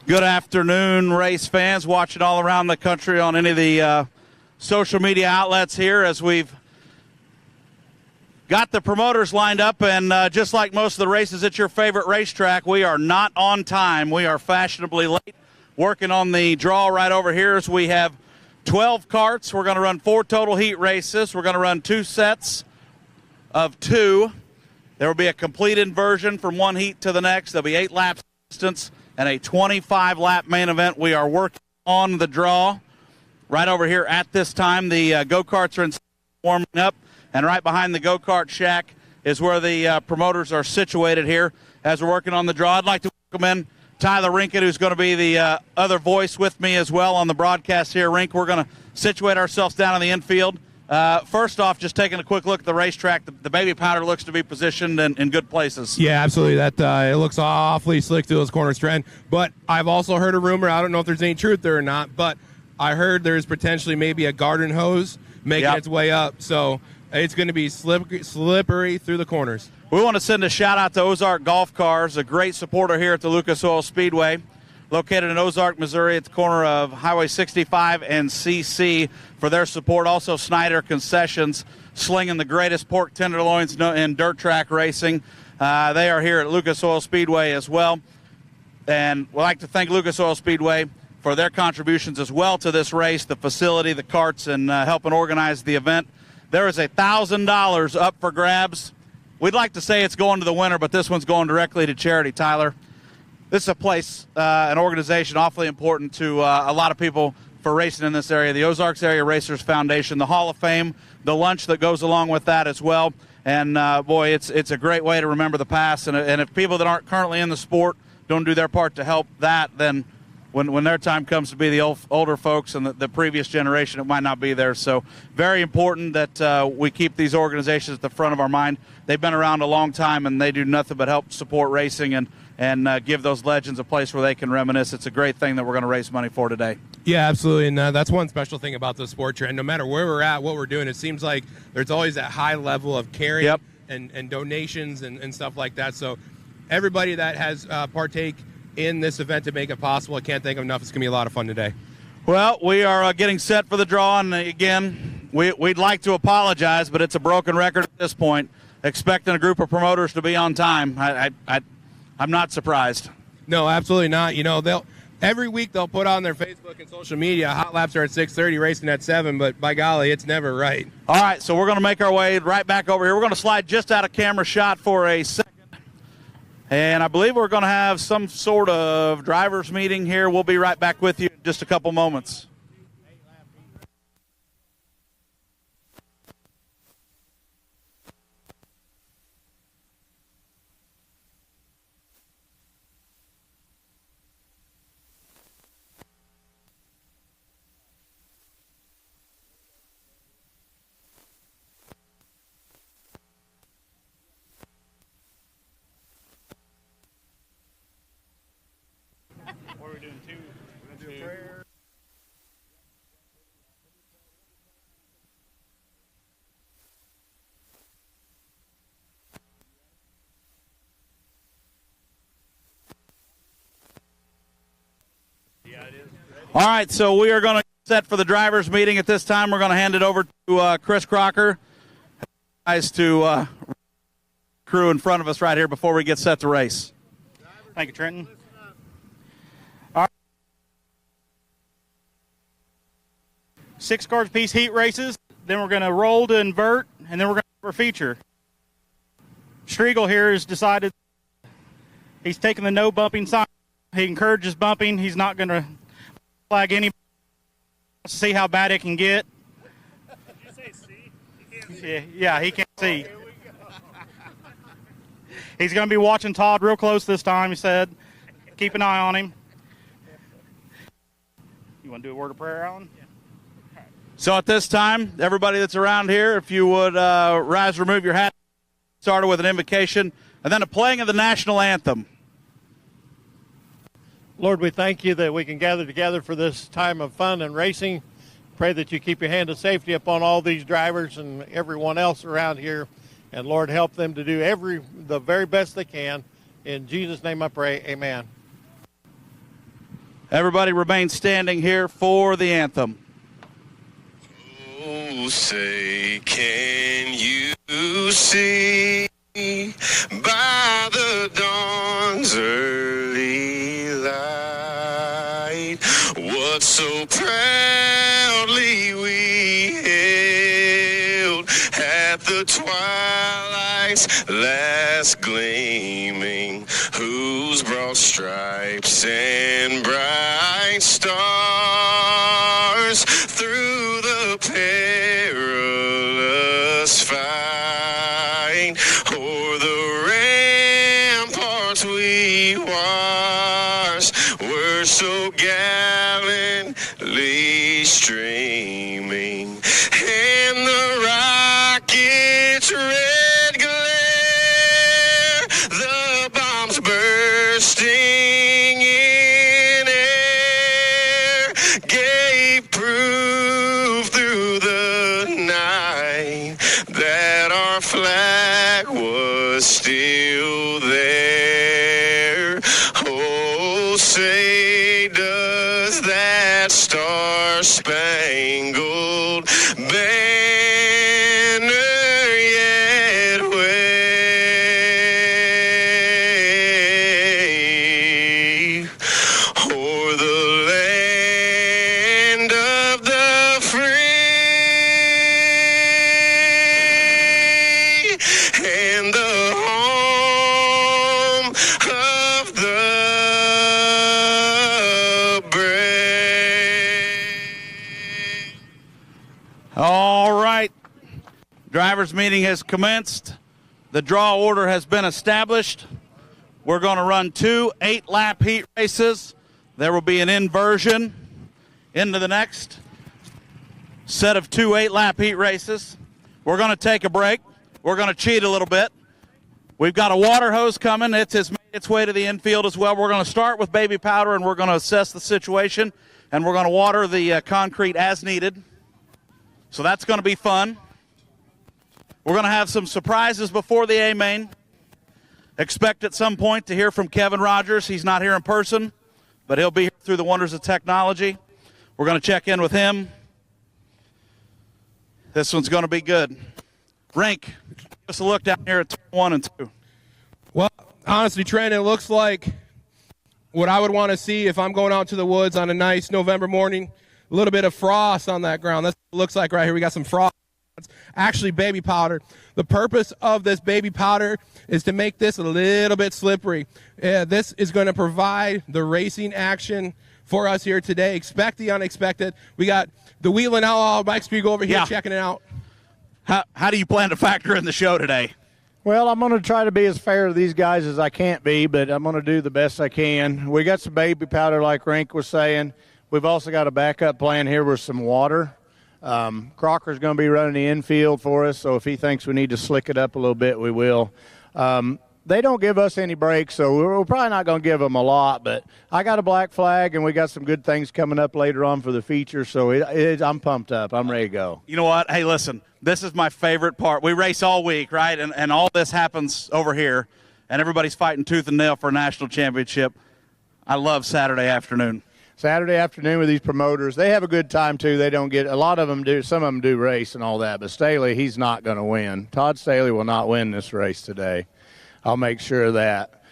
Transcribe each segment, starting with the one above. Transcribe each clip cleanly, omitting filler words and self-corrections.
Good afternoon, race fans watching all around the country on any of the social media outlets here as we've got the promoters lined up. And just like most of the races at your favorite racetrack, we are not on time. We are fashionably late. Working on the draw right over here as we have 12 karts. We're going to run 4 total heat races. We're going to run 2 sets of 2. There will be a complete inversion from one heat to the next. There'll be 8 laps distance and a 25-lap main event. We are working on the draw right over here at this time. The go-karts are warming up, and right behind the go-kart shack is where the promoters are situated here as we're working on the draw. I'd like to welcome in Tyler Rinkett, who's going to be the other voice with me as well on the broadcast here. Rink, we're going to situate ourselves down in the infield. First off, just taking a quick look at the racetrack, the baby powder looks to be positioned in good places. Yeah, absolutely. That it looks awfully slick through those corners, Trent. But I've also heard a rumor, I don't know if there's any truth there or not, but I heard there's potentially maybe a garden hose making its way up. So it's going to be slippery through the corners. We want to send a shout-out to Ozark Golf Cars, a great supporter here at the Lucas Oil Speedway, located in Ozark, Missouri, at the corner of Highway 65 and CC, for their support. Also, Snyder Concessions, slinging the greatest pork tenderloins in dirt track racing. They are here at Lucas Oil Speedway as well. And we'd like to thank Lucas Oil Speedway for their contributions as well to this race, the facility, the karts, and helping organize the event. There is $1,000 up for grabs. We'd like to say it's going to the winner, but this one's going directly to charity, Tyler. This is a place, an organization awfully important to a lot of people for racing in this area. The Ozarks Area Racers Foundation, the Hall of Fame, the lunch that goes along with that as well. And, boy, it's a great way to remember the past. And if people that aren't currently in the sport don't do their part to help that, then when their time comes to be the older folks and the previous generation, it might not be there. So very important that we keep these organizations at the front of our mind. They've been around a long time, and they do nothing but help support racing and give those legends a place where they can reminisce. It's a great thing that we're going to raise money for today. Yeah, absolutely, and that's one special thing about the sport, Trent. No matter where we're at, what we're doing, it seems like there's always that high level of caring and donations and stuff like that. So everybody that has partake in this event to make it possible, I can't thank them enough. It's going to be a lot of fun today. Well, we are getting set for the draw, and again, we'd like to apologize, but it's a broken record at this point. Expecting a group of promoters to be on time, I'm not surprised. No, absolutely not. You know, every week they'll put on their Facebook and social media, hot laps are at 6:30, racing at 7, but by golly, it's never right. All right, so we're going to make our way right back over here. We're going to slide just out of camera shot for a second. And I believe we're going to have some sort of driver's meeting here. We'll be right back with you in just a couple moments. All right, so we are going to set for the drivers' meeting at this time. We're going to hand it over to Chris Crocker, guys, to crew in front of us right here before we get set to race. Thank you, Trenton. All right. 6 cars piece heat races. Then we're going to roll to invert, and then we're going to have our feature. Striegel here has decided he's taking the no bumping sign. He encourages bumping. He's not going to flag anybody. See how bad it can get. Did you say see? He can't see. Yeah, he can't see. He's going to be watching Todd real close this time, he said. Keep an eye on him. You want to do a word of prayer, Alan? Yeah. So at this time, everybody that's around here, if you would rise, remove your hat, started with an invocation, and then a playing of the national anthem. Lord, we thank you that we can gather together for this time of fun and racing. Pray that you keep your hand of safety upon all these drivers and everyone else around here. And, Lord, help them to do the very best they can. In Jesus' name I pray, amen. Everybody remain standing here for the anthem. Oh, say, can you see by the dawn's early light what so proudly we hailed at the twilight's last gleaming, whose broad stripes and bright stars through the perilous fight o'er the ramparts we watched were so gallantly streaming, and the rocket's red glare, the bombs bursting in air, gave proof through the night that our flag was still there. Oh, say does that star-spangled banner yet wave o'er the land of the free and the home of the brave. All right. Drivers' meeting has commenced. The draw order has been established. We're going to run 2 8-lap heat races. There will be an inversion into the next set of 2 8-lap heat races. We're going to take a break. We're going to cheat a little bit. We've got a water hose coming. It has made its way to the infield as well. We're going to start with baby powder, and we're going to assess the situation, and we're going to water the concrete as needed. So that's going to be fun. We're going to have some surprises before the A-main. Expect at some point to hear from Kevin Rogers. He's not here in person, but he'll be here through the wonders of technology. We're going to check in with him. This one's going to be good. Rink, give us a look down here at turn 1 and 2. Well, honestly, Trent, it looks like what I would want to see if I'm going out to the woods on a nice November morning. A little bit of frost on that ground. That's what it looks like right here. We got some frost. It's actually baby powder. The purpose of this baby powder is to make this a little bit slippery. This is going to provide the racing action for us here today. Expect the unexpected. We got the Wheeling Outlaw Mike Spiegel over here checking it out. How do you plan to factor in the show today? Well, I'm going to try to be as fair to these guys as I can't be, but I'm going to do the best I can. We got some baby powder like Rink was saying. We've also got a backup plan here with some water. Crocker's going to be running the infield for us, so if he thinks we need to slick it up a little bit, we will. They don't give us any breaks, so we're probably not going to give them a lot, but I got a black flag, and we got some good things coming up later on for the feature, so I'm pumped up. I'm ready to go. You know what? Hey, listen, this is my favorite part. We race all week, right? And all this happens over here, and everybody's fighting tooth and nail for a national championship. I love Saturday afternoon. Saturday afternoon with these promoters, they have a good time too. They don't get, a lot of them do, some of them do race and all that, but Staley, he's not going to win. Todd Staley will not win this race today. I'll make sure of that.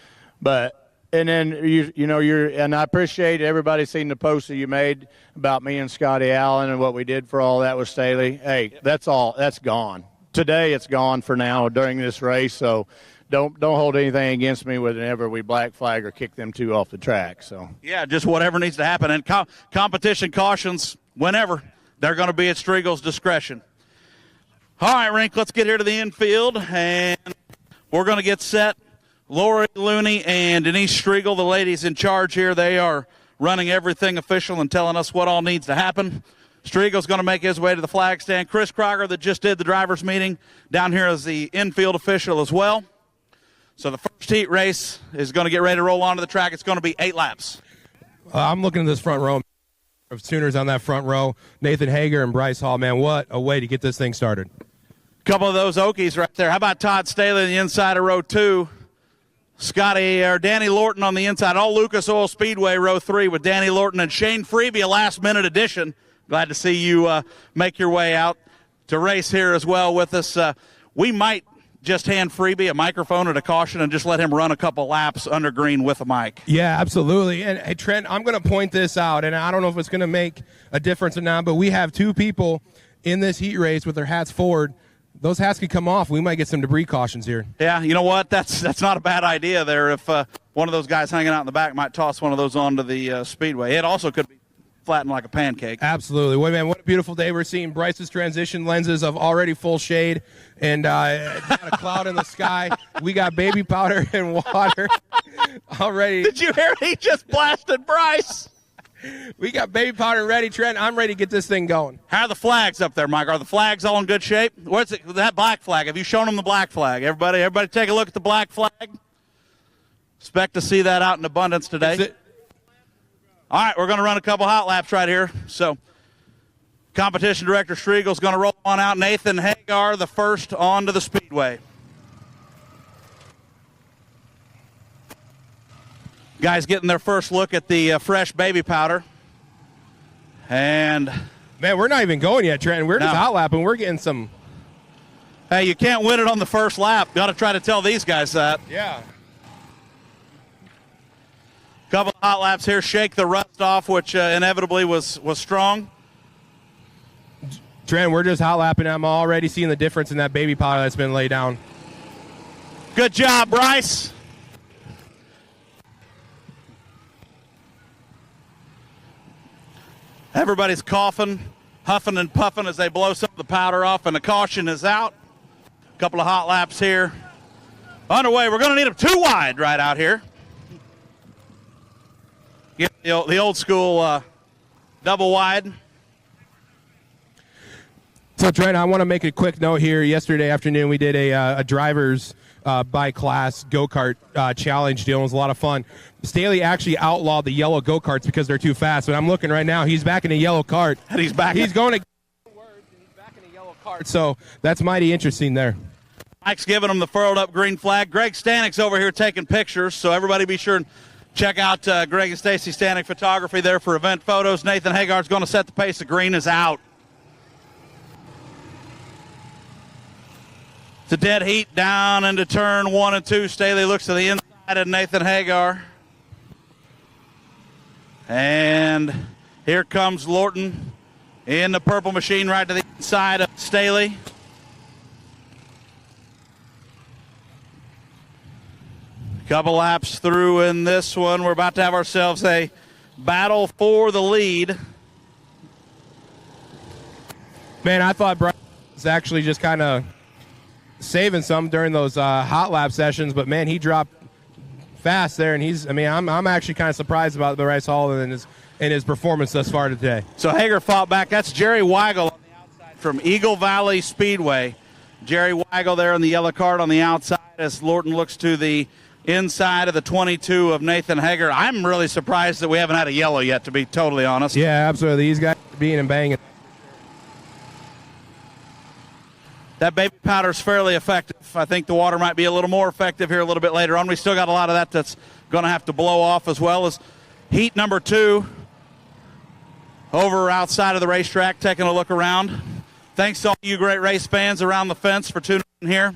But, and then, and I appreciate everybody seeing the post that you made about me and Scotty Allen and what we did for all that with Staley. Hey, that's all, that's gone. Today it's gone for now during this race, so don't hold anything against me whenever we black flag or kick them two off the track. So yeah, just whatever needs to happen. And competition cautions, whenever, they're going to be at Striegel's discretion. All right, Rink, let's get here to the infield, and we're going to get set. Lori Looney and Denise Striegel, the ladies in charge here, they are running everything official and telling us what all needs to happen. Striegel's going to make his way to the flag stand. Chris Crocker, that just did the drivers' meeting, down here as the infield official as well. So the first heat race is going to get ready to roll onto the track. It's going to be 8 laps. I'm looking at this front row of Sooners on that front row. Nathan Hager and Bryce Hall, man, what a way to get this thing started. A couple of those Okies right there. How about Todd Staley on the inside of row 2? Danny Lorton on the inside. All Lucas Oil Speedway, row 3 with Danny Lorton and Shane Freeby, a last-minute addition. Glad to see you make your way out to race here as well with us. We might just hand Freeby a microphone and a caution and just let him run a couple laps under green with a mic. Yeah, absolutely. And hey, Trent, I'm going to point this out, and I don't know if it's going to make a difference or not, but we have 2 people in this heat race with their hats forward. Those hats could come off. We might get some debris cautions here. Yeah, you know what? That's not a bad idea there. If one of those guys hanging out in the back might toss one of those onto the speedway. It also could be flattened like a pancake. Absolutely. Well, man, what a beautiful day. We're seeing Bryce's transition lenses of already full shade and got a cloud in the sky. We got baby powder and water already. Did you hear? He just blasted Bryce. We got baby powder ready, Trent. I'm ready to get this thing going. How are the flags up there, Mike? Are the flags all in good shape? Where's it? That black flag? Have you shown them the black flag? Everybody take a look at the black flag. Expect to see that out in abundance today. All right, we're going to run a couple hot laps right here. So, competition director Striegel's going to roll on out. Nathan Hagar, the first onto the speedway. Guys getting their first look at the fresh baby powder. And man, we're not even going yet, Trent. We're just hot lapping. We're getting some. Hey, you can't win it on the first lap. Got to try to tell these guys that. Yeah. Couple of hot laps here. Shake the rust off, which inevitably was strong. Trent, we're just hot lapping. I'm already seeing the difference in that baby powder that's been laid down. Good job, Bryce. Everybody's coughing, huffing and puffing as they blow some of the powder off, and the caution is out. A couple of hot laps here. Underway. We're going to need them 2 wide right out here. Get the old school double wide. So, Trent, I want to make a quick note here. Yesterday afternoon, we did a driver's bike class go-kart challenge deal. It was a lot of fun. Staley actually outlawed the yellow go-karts because they're too fast. But I'm looking right now. He's back in a yellow cart. And he's back. He's going to he's back in a yellow cart. So that's mighty interesting there. Mike's giving him the furled up green flag. Greg Stanik's over here taking pictures. So everybody be sure and check out Greg and Stacy Stanek photography there for event photos. Nathan Hagar's going to set the pace. The green is out. It's a dead heat down into turn 1 and 2. Staley looks to the inside of Nathan Hagar. And here comes Lorton in the purple machine right to the inside of Staley. Couple laps through in this one. We're about to have ourselves a battle for the lead. Man, I thought Bryce was actually just kind of saving some during those hot lap sessions, but man, he dropped fast there, and I'm actually kind of surprised about Bryce Hall and his performance thus far today. So Hager fought back. That's Jerry Weigel on the outside from Eagle Valley Speedway. Jerry Weigel there in the yellow card on the outside as Lorton looks to the inside of the 22 of Nathan Hager. I'm really surprised that we haven't had a yellow yet, to be totally honest. Yeah, absolutely. These guys are being and banging. That baby powder is fairly effective. I think the water might be a little more effective here a little bit later on. We still got a lot of that that's going to have to blow off, as well as heat number 2 over outside of the racetrack, taking a look around. Thanks to all you great race fans around the fence for tuning in here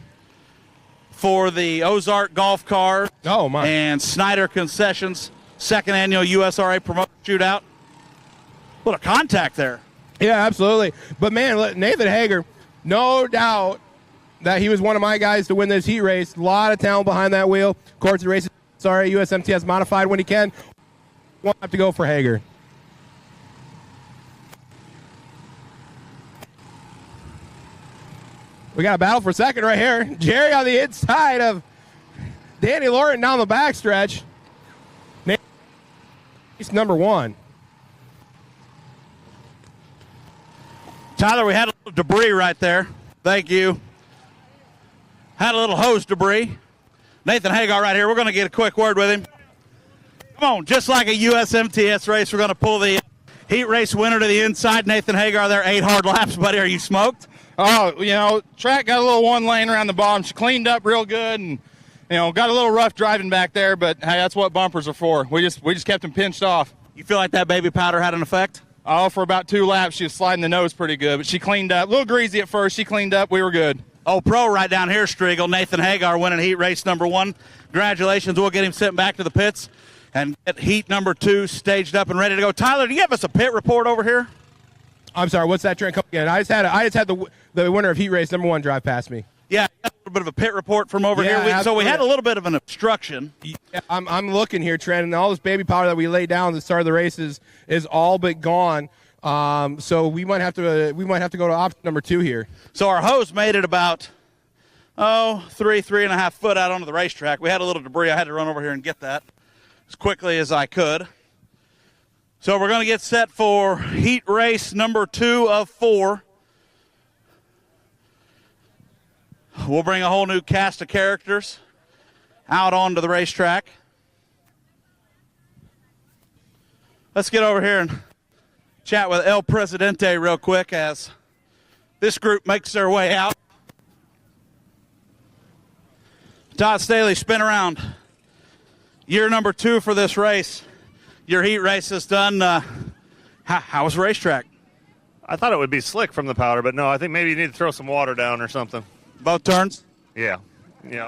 for the Ozark Golf Cars and Snyder Concessions second annual USRA promoter shootout. What a contact there. Yeah, absolutely. But, man, Nathan Hager, no doubt that he was one of my guys to win this heat race. A lot of talent behind that wheel. Of course, the race, USMTS modified when he can. Won't have to go for Hager. We got a battle for second right here. Jerry on the inside of Danny Lorton down the backstretch. He's number 1. Tyler, we had a little debris right there. Thank you. Had a little hose debris. Nathan Hagar right here. We're going to get a quick word with him. Come on, just like a USMTS race, we're going to pull the heat race winner to the inside. Nathan Hagar there, 8 hard laps, buddy. Are you smoked? Oh, track got a little one lane around the bottom. She cleaned up real good, and got a little rough driving back there, but hey, that's what bumpers are for. We just kept him pinched off. You feel like that baby powder had an effect? Oh, for about 2 laps, she was sliding the nose pretty good, but she cleaned up. A little greasy at first. She cleaned up. We were good. Oh, pro right down here, Striegel. Nathan Hagar winning heat race number 1. Congratulations. We'll get him sent back to the pits and get heat number 2 staged up and ready to go. Tyler, do you have us a pit report over here? I'm sorry, what's that, Trent? Come again. I just had the winner of heat race number 1 drive past me. Yeah, a little bit of a pit report from over here. So we had a little bit of an obstruction. Yeah, I'm looking here, Trent, and all this baby powder that we laid down at the start of the race is all but gone. So we might have to go to option number 2 here. So our hose made it about 3.5 foot out onto the racetrack. We had a little debris. I had to run over here and get that as quickly as I could. So we're going to get set for heat race number 2 of 4. We'll bring a whole new cast of characters out onto the racetrack. Let's get over here and chat with El Presidente real quick as this group makes their way out. Todd Staley, spin around. Year number 2 for this race. Your heat race is done. How was the racetrack? I thought it would be slick from the powder, but no, I think maybe you need to throw some water down or something. Both turns? Yeah. And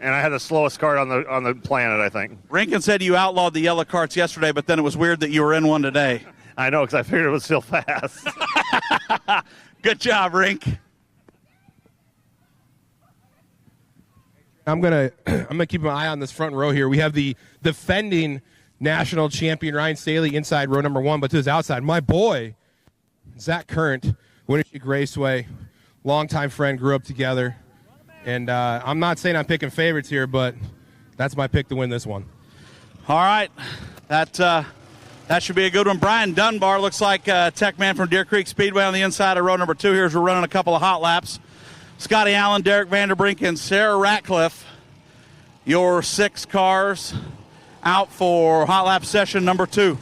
I had the slowest cart on the planet, I think. Rinkin said you outlawed the yellow carts yesterday, but then it was weird that you were in one today. I know, because I figured it was still fast. Good job, Rink. I'm gonna keep my eye on this front row here. We have the defending national champion Ryan Staley inside row number 1, but to his outside, my boy Zach Current, Winnebago Raceway, longtime friend, grew up together. And I'm not saying I'm picking favorites here, but that's my pick to win this one. All right, that should be a good one. Brian Dunbar looks like tech man from Deer Creek Speedway on the inside of row number 2 here as we're running a couple of hot laps. Scotty Allen, Derek Vanderbrink, and Sarah Ratcliffe, your 6 cars out for hot lap session number 2.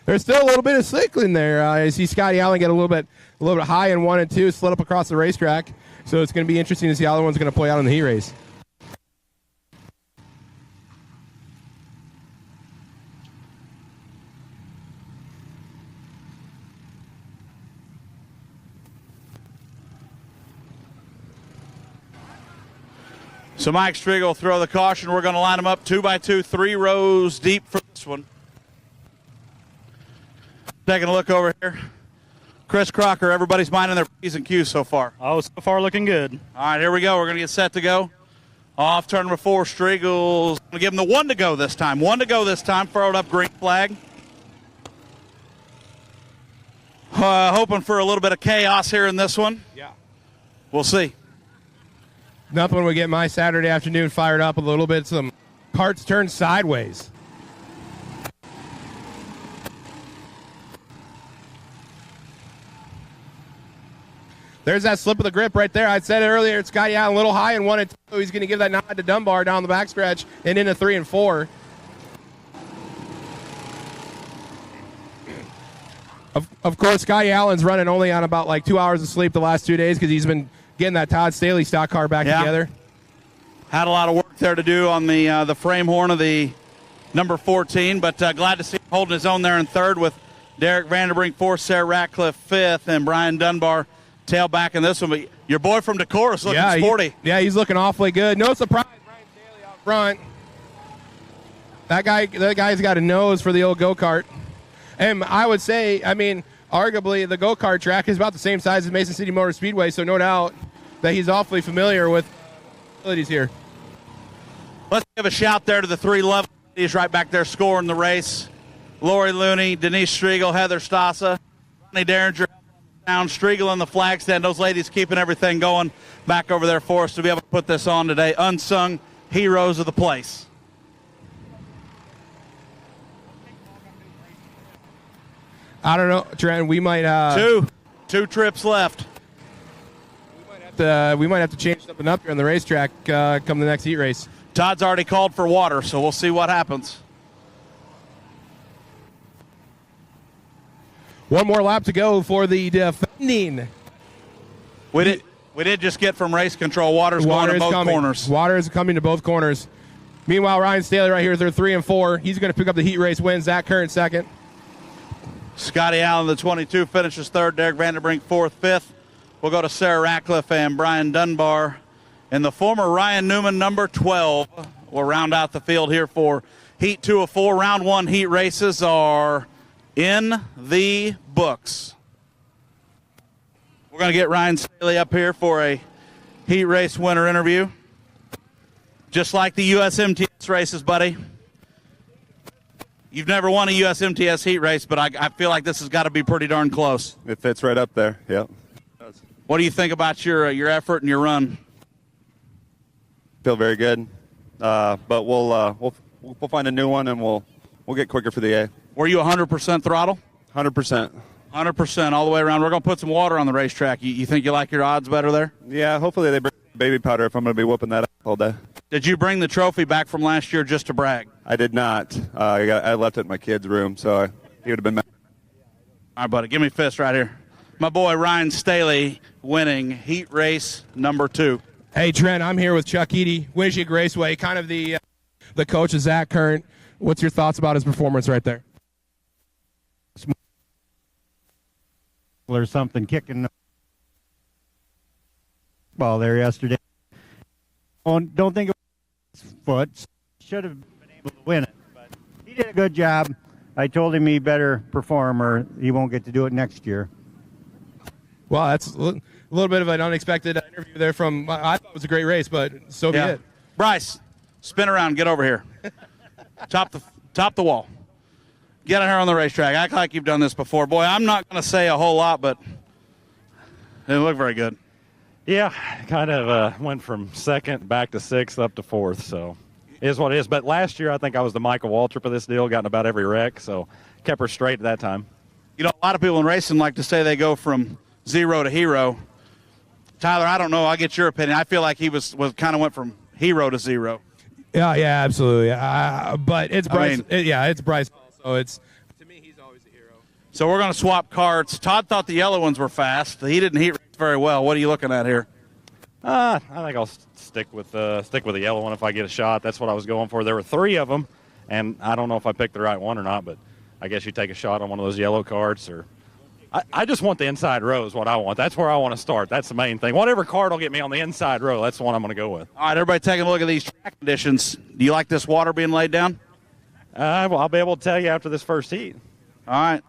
There's still a little bit of cycling there. I see Scotty Allen get a little bit high in 1 and 2, slid up across the racetrack. So it's going to be interesting to see how the other one's going to play out in the heat race. So Mike Striegel will throw the caution. We're going to line them up 2 by 2, 3 rows deep for this one. Taking a look over here. Chris Crocker, everybody's minding their P's and Q's so far. Oh, so far looking good. All right, here we go. We're going to get set to go. Off turn number 4, Striegel's going to give him the 1 to go this time. 1 to go this time. Furrowed up green flag. Hoping for a little bit of chaos here in this one. Yeah. We'll see. Nothing would get my Saturday afternoon fired up a little bit. Some carts turned sideways. There's that slip of the grip right there. I said it earlier. It's Scotty Allen a little high in 1 and 2. He's going to give that nod to Dunbar down the backstretch and into 3 and 4. Of course, Scotty Allen's running only on about like 2 hours of sleep the last 2 days because he's been getting that Todd Staley stock car back together. Had a lot of work there to do on the frame horn of the number 14, but glad to see him holding his own there in 3rd with Derek Vanderbrink 4th, Sarah Ratcliffe 5th, and Brian Dunbar tail back in this one. But your boy from Decorah is looking sporty. He's looking awfully good. No surprise, Brian Staley out front. That guy's got a nose for the old go-kart. And I would say, arguably the go-kart track is about the same size as Mason City Motor Speedway, so no doubt that he's awfully familiar with facilities here. Let's give a shout there to the 3 lovely ladies right back there scoring the race. Lori Looney, Denise Striegel, Heather Stassa, Ronnie Derringer, down Striegel in the flag stand. Those ladies keeping everything going back over there for us to be able to put this on today. Unsung heroes of the place. I don't know, Trent. We might two trips left. We might have to change something up here on the racetrack come the next heat race. Todd's already called for water, so we'll see what happens. 1 more lap to go for the defending We did just get from race control. Water's going to both corners. Water is coming to both corners. Meanwhile, Ryan Staley right here is their 3 and 4. He's going to pick up the heat race win. Zach Curran second. Scotty Allen, the 22, finishes third. Derek Vanderbrink, fourth. Fifth, we'll go to Sarah Ratcliffe and Brian Dunbar. And the former Ryan Newman, number 12, will round out the field here for Heat 2 of 4. Round 1 heat races are in the books. We're going to get Ryan Staley up here for a heat race winner interview. Just like the USMTS races, buddy. You've never won a USMTS heat race, but I feel like this has got to be pretty darn close. It fits right up there, yep. What do you think about your effort and your run? Feel very good, but we'll find a new one and we'll get quicker for the A. Were you 100% throttle? 100%. 100% all the way around. We're going to put some water on the racetrack. You think you like your odds better there? Yeah, hopefully they bring baby powder if I'm going to be whooping that up all day. Did you bring the trophy back from last year just to brag? I did not. I left it in my kid's room, so he would have been mad. All right, buddy, give me a fist right here. My boy Ryan Staley winning heat race number 2. Hey, Trent, I'm here with Chuck Eady, Winnebago Raceway, kind of the coach of Zach Curran. What's your thoughts about his performance right there? There's something kicking the ball there yesterday. Don't think it was his foot. Should have been able to win it, but he did a good job. I told him he better perform or he won't get to do it next year. Well, that's a little bit of an unexpected interview there from, I thought it was a great race, but so be it. Bryce, spin around, get over here. Top the wall. Get out here on the racetrack. Act like you've done this before. Boy, I'm not going to say a whole lot, but it looked very good. Yeah, kind of went from second back to sixth up to fourth, so it is what it is. But last year I think I was the Michael Waltrip of this deal, got in about every wreck, so kept her straight at that time. You know, a lot of people in racing like to say they go from zero to hero. Tyler, I don't know. I'll get your opinion. I feel like he was kind of went from hero to zero. Yeah, absolutely. But it's Bryce. It's Bryce. So it's, to me, he's always a hero. So we're going to swap carts. Todd thought the yellow ones were fast. He didn't heat race very well. What are you looking at here? I think I'll stick with the yellow one if I get a shot. That's what I was going for. There were 3 of them, and I don't know if I picked the right one or not, but I guess you take a shot on one of those yellow carts. Or I just want the inside row is what I want. That's where I want to start. That's the main thing. Whatever cart will get me on the inside row, that's the one I'm going to go with. All right, everybody taking a look at these track conditions. Do you like this water being laid down? Well, I'll be able to tell you after this first heat. All right.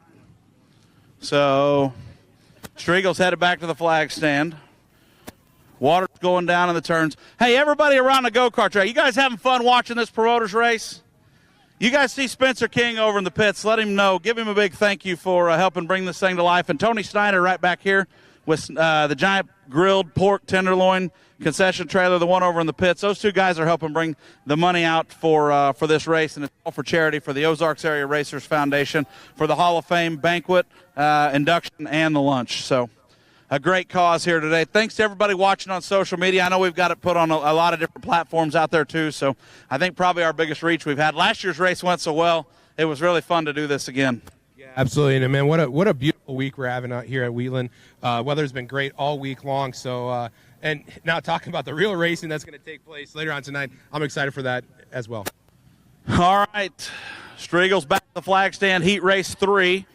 So Striegel's headed back to the flag stand. Water's going down in the turns. Hey, everybody around the go-kart track, you guys having fun watching this promoters race? You guys see Spencer King over in the pits. Let him know. Give him a big thank you for helping bring this thing to life. And Tony Snyder right back here with the giant grilled pork tenderloin concession trailer, the one over in the pits. Those 2 guys are helping bring the money out for this race, and it's all for charity for the Ozarks Area Racers Foundation for the Hall of Fame banquet, induction, and the lunch. So a great cause here today. Thanks to everybody watching on social media. I know we've got it put on a lot of different platforms out there too, so I think probably our biggest reach we've had. Last year's race went so well, it was really fun to do this again. Yeah, absolutely. And, man, what a beautiful week we're having out here at Wheatland. Weather's been great all week long, so and now talking about the real racing that's going to take place later on tonight, I'm excited for that as well. All right. Striegel's back at the flag stand. Heat race 3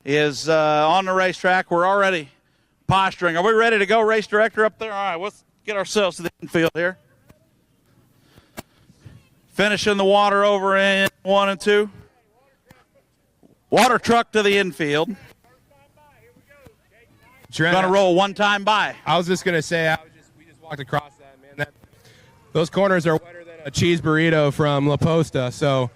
is on the racetrack. We're already posturing. Are we ready to go, race director up there? All right, let's get ourselves to the infield here. Finishing the water over in 1 and 2. Water truck to the infield. Going to roll one time by. I was just going to say, we just walked across that, man. Those corners are wetter than a cheese burrito from La Posta, so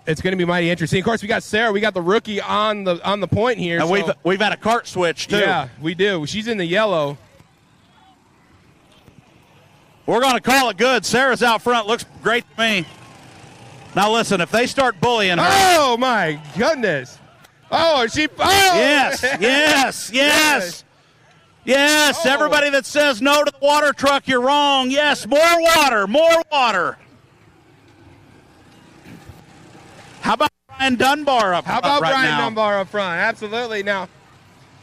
it's going to be mighty interesting. Of course, we got Sarah. We got the rookie on the point here. And so. we've had a cart switch, too. Yeah, we do. She's in the yellow. We're going to call it good. Sarah's out front. Looks great to me. Now, listen, if they start bullying her. Oh, my goodness. Oh, she. Oh. Yes. Oh. Everybody that says no to the water truck, you're wrong. Yes, more water. How about Brian Dunbar up front? Dunbar up front? Absolutely. Now,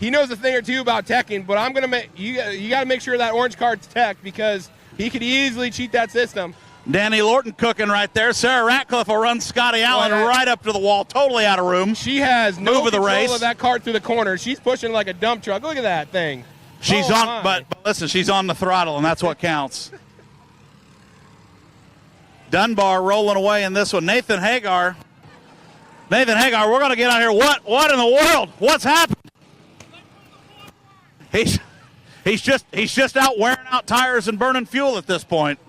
he knows a thing or two about teching, but I'm gonna make you got to make sure that orange kart's tech because he could easily cheat that system. Danny Lorton cooking right there. Sarah Ratcliffe will run Scotty Allen right up to the wall, totally out of room. She has no Move of the control race. of that cart through the corner. She's pushing like a dump truck. Look at that thing. She's on, but listen, she's on the throttle, and that's what counts. Dunbar rolling away in this one. Nathan Hagar, we're going to get out here. What in the world? What's happened? He's just out wearing out tires and burning fuel at this point.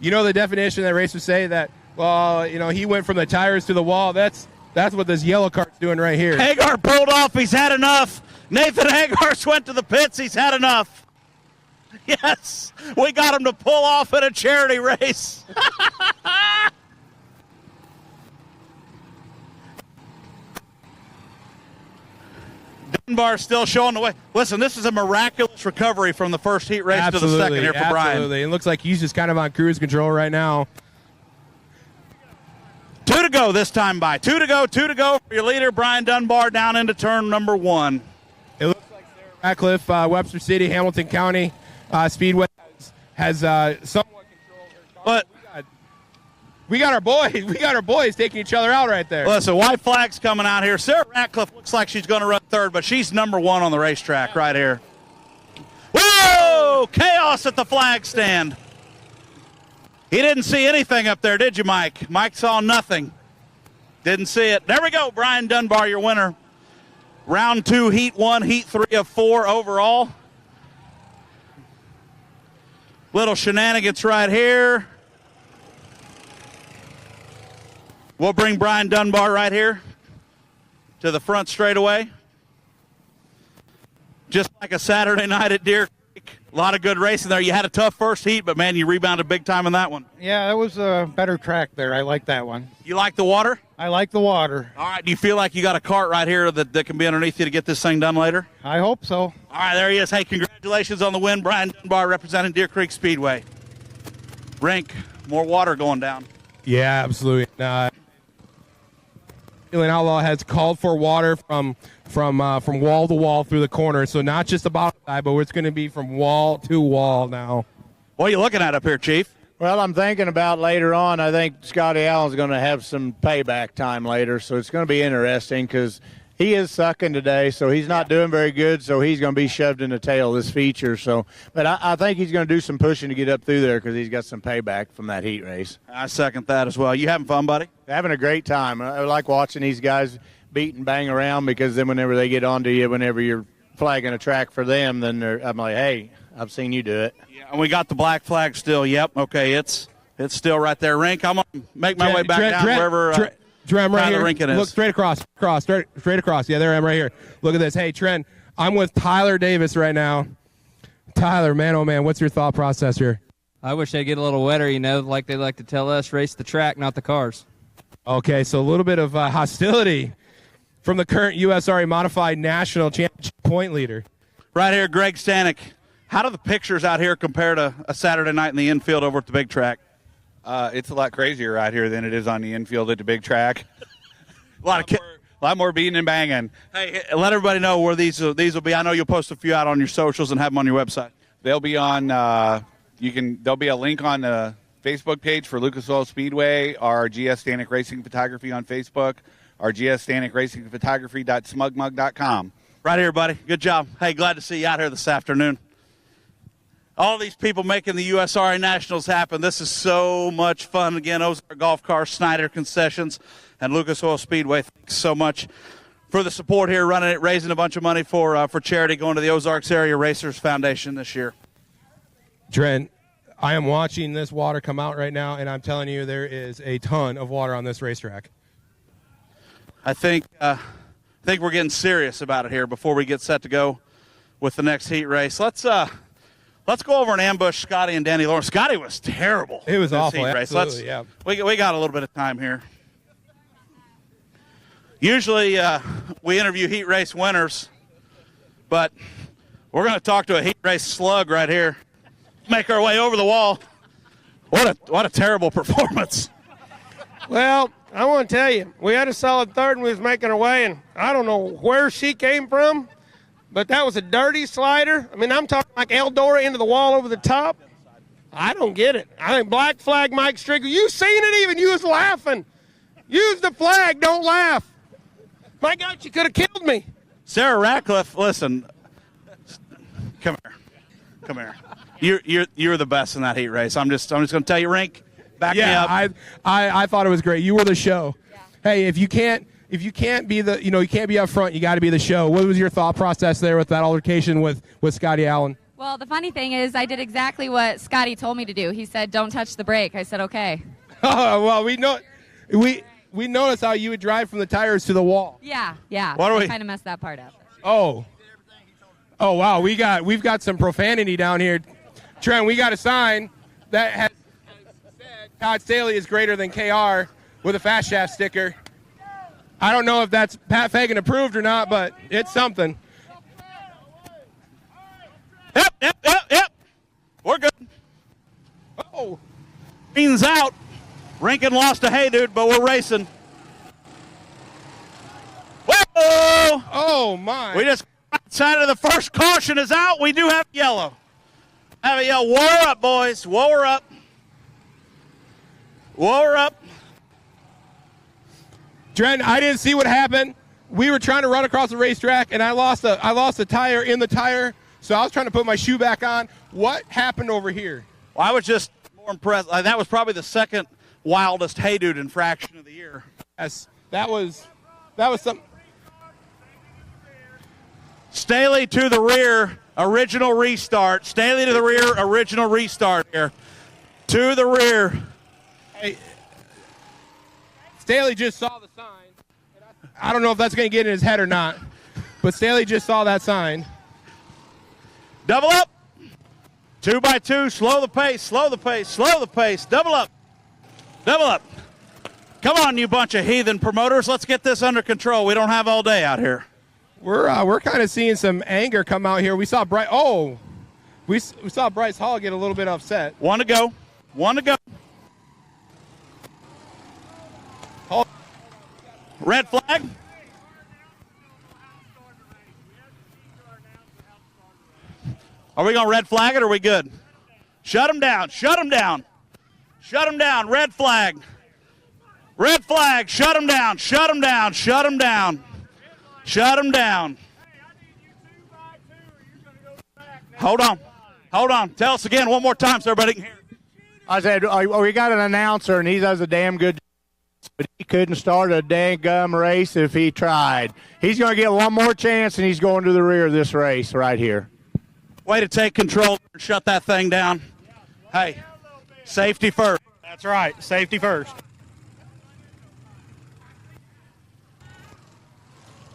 You know the definition that racers say that, well, you know, he went from the tires to the wall. That's what this yellow cart's doing right here. Hagar pulled off. He's had enough. Nathan Hagar went to the pits. He's had enough. Yes, we got him to pull off in a charity race. Dunbar still showing the way. Listen, this is a miraculous recovery from the first heat race to the second here for Brian. Absolutely. It looks like he's just kind of on cruise control right now. 2 to go this time by. 2 to go for your leader, Brian Dunbar, down into turn number 1. It looks like Sarah Ratcliffe, Webster City, Hamilton County Speedway has somewhat controlled her car. But we got our boys. We got our boys taking each other out right there. Listen, white flag's coming out here. Sarah Ratcliffe looks like she's going to run third, but she's number 1 on the racetrack right here. Whoa! Chaos at the flag stand. He didn't see anything up there, did you, Mike? Mike saw nothing. Didn't see it. There we go. Brian Dunbar, your winner. Round 2, heat 1, heat 3 of 4 overall. Little shenanigans right here. We'll bring Brian Dunbar right here to the front straightaway. Just like a Saturday night at Deer Creek. A lot of good racing there. You had a tough first heat, but, man, you rebounded big time in that one. Yeah, that was a better track there. I like that one. You like the water? I like the water. All right. Do you feel like you got a cart right here that can be underneath you to get this thing done later? I hope so. All right, there he is. Hey, congratulations on the win. Brian Dunbar representing Deer Creek Speedway. Rink, more water going down. Yeah, absolutely. Outlaw has called for water from wall to wall through the corner, so not just the bottom side, but it's going to be from wall to wall now. What are you looking at up here, Chief? Well, I'm thinking about later on, I think Scotty Allen's going to have some payback time later, so it's going to be interesting because he is sucking today, so he's not doing very good, so he's going to be shoved in the tail of this feature. But I think he's going to do some pushing to get up through there because he's got some payback from that heat race. I second that as well. You having fun, buddy? Having a great time. I like watching these guys beat and bang around because then whenever they get onto you, whenever you're flagging a track for them, then I'm like, hey, I've seen you do it. Yeah, and we got the black flag still. Yep, okay, it's still right there. Rink, I'm going to make my way back down wherever Trent, right here. Rink it is. Look straight across. Straight across. Yeah, there I am right here. Look at this. Hey, Trent, I'm with Tyler Davis right now. Tyler, man, oh, man, what's your thought process here? I wish they'd get a little wetter, like they like to tell us, race the track, not the cars. Okay, so a little bit of hostility from the current USRA Modified National Championship point leader. Right here, Greg Stanek. How do the pictures out here compare to a Saturday night in the infield over at the big track? It's a lot crazier out here than it is on the infield at the big track. A lot more beating and banging. Hey, let everybody know where these will be. I know you'll post a few out on your socials and have them on your website. They'll be on. There'll be a link on the Facebook page for Lucas Oil Speedway, our GS Stanek Racing Photography on Facebook, our GS Stanek Racing Photography.smugmug.com. Right here, buddy. Good job. Hey, glad to see you out here this afternoon. All these people making the USRA Nationals happen. This is so much fun. Again, Ozark Golf Cars, Snyder Concessions, and Lucas Oil Speedway. Thanks so much for the support here, running it, raising a bunch of money for charity, going to the Ozarks Area Racers Foundation this year. Trent, I am watching this water come out right now, and I'm telling you there is a ton of water on this racetrack. I think we're getting serious about it here before we get set to go with the next heat race. Let's go over and ambush Scotty and Danny Lawrence. Scotty was terrible. It was this awful. Heat race. Absolutely, yeah. We got a little bit of time here. Usually we interview heat race winners, but we're going to talk to a heat race slug right here. Make our way over the wall. What a terrible performance. Well, I want to tell you, we had a solid third and we was making our way, and I don't know where she came from, but that was a dirty slider. I mean, I'm talking like Eldora into the wall over the top. I don't get it. I think black flag Mike Strickler. You seen it even. You was laughing. Use the flag. Don't laugh. My God, you could have killed me. Sarah Ratcliffe, listen. Come here. You're the best in that heat race. I'm just going to tell you, Rink. Back me up. I thought it was great. You were the show. Hey, if you can't be the, you can't be up front, you got to be the show. What was your thought process there with that altercation with Scotty Allen? Well, the funny thing is I did exactly what Scotty told me to do. He said, don't touch the brake. I said, okay. Oh, well, we noticed how you would drive from the tires to the wall. Yeah. What are we? I kind of messed that part up. Oh, wow. We've got some profanity down here. Trent, we got a sign that has said Todd Staley is greater than KR with a Fast Shaft sticker. I don't know if that's Pat Fagan approved or not, but it's something. Yep. We're good. Oh. Green's out. Rankin lost to Hey Dude, but we're racing. Whoa! Oh, my. We just outside of the first caution is out. We do have yellow. Have a yellow. Whoa, her up, boys. Whoa, her up. Whoa, her up. Trent, I didn't see what happened. We were trying to run across the racetrack, and I lost a tire in the tire, so I was trying to put my shoe back on. What happened over here? Well, I was just more impressed. That was probably the second wildest Hey Dude infraction of the year. Yes, that was some. Staley to the rear, original restart. Staley to the rear, original restart here. To the rear. Hey, Staley just saw the sign. I don't know if that's going to get in his head or not, but Staley just saw that sign. Double up. 2x2. Slow the pace. Double up. Come on, you bunch of heathen promoters. Let's get this under control. We don't have all day out here. We're kind of seeing some anger come out here. We saw Bryce. Oh, we saw Bryce Hall get a little bit upset. One to go. Red flag. Are we going to red flag it or are we good? Shut him down. Red flag. Shut him down. Hold on. Tell us again one more time so everybody can hear. I said, we got an announcer, and he does a damn good job, but he couldn't start a dang gum race if he tried. He's going to get one more chance, and he's going to the rear of this race right here. Way to take control and shut that thing down. Hey, safety first. That's right. Safety first.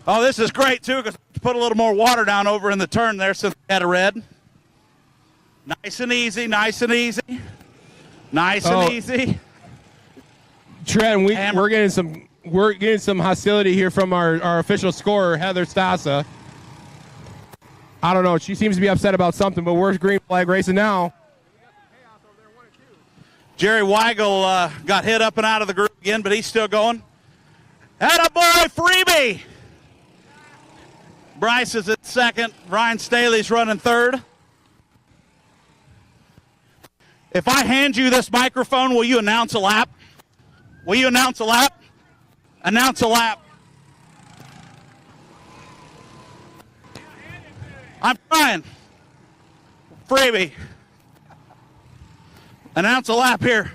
Oh, this is great, too, because put a little more water down over in the turn there since we had a red. Nice and easy. Trent, we're getting some hostility here from our official scorer, Heather Stassa. I don't know. She seems to be upset about something, but we're green flag racing now. Jerry Weigel got hit up and out of the group again, but he's still going. Attaboy, Freebie! Bryce is at second. Ryan Staley's running third. If I hand you this microphone, will you announce a lap? Announce a lap. I'm trying. Freebie. Announce a lap here.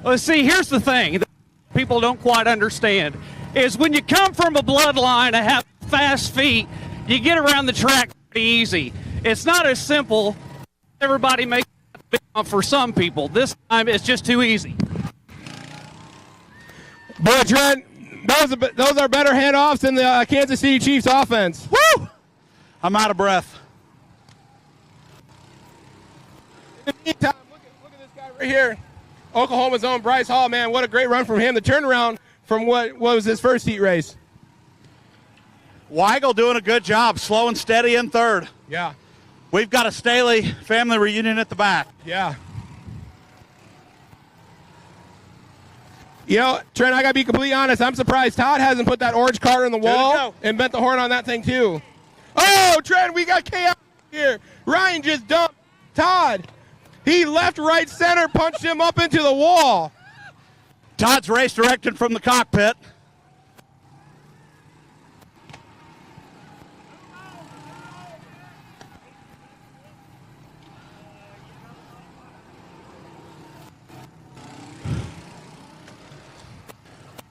Well, see, here's the thing that people don't quite understand is when you come from a bloodline and have fast feet, you get around the track pretty easy. It's not as simple. Everybody makes it for some people. This time it's just too easy. Boy, Trent, those are better handoffs than the Kansas City Chiefs offense. Woo! I'm out of breath. In the meantime, look at this guy right here. Oklahoma's own Bryce Hall, man, what a great run from him. The turnaround from what was his first heat race. Weigel doing a good job, slow and steady in third. Yeah. We've got a Staley family reunion at the back. Yeah. You know, Trent, I got to be completely honest. I'm surprised Todd hasn't put that orange card on the wall and bent the horn on that thing, too. Oh, Trent, we got chaos here. Ryan just dumped Todd. He left, right, center, punched him up into the wall. Todd's race directed from the cockpit.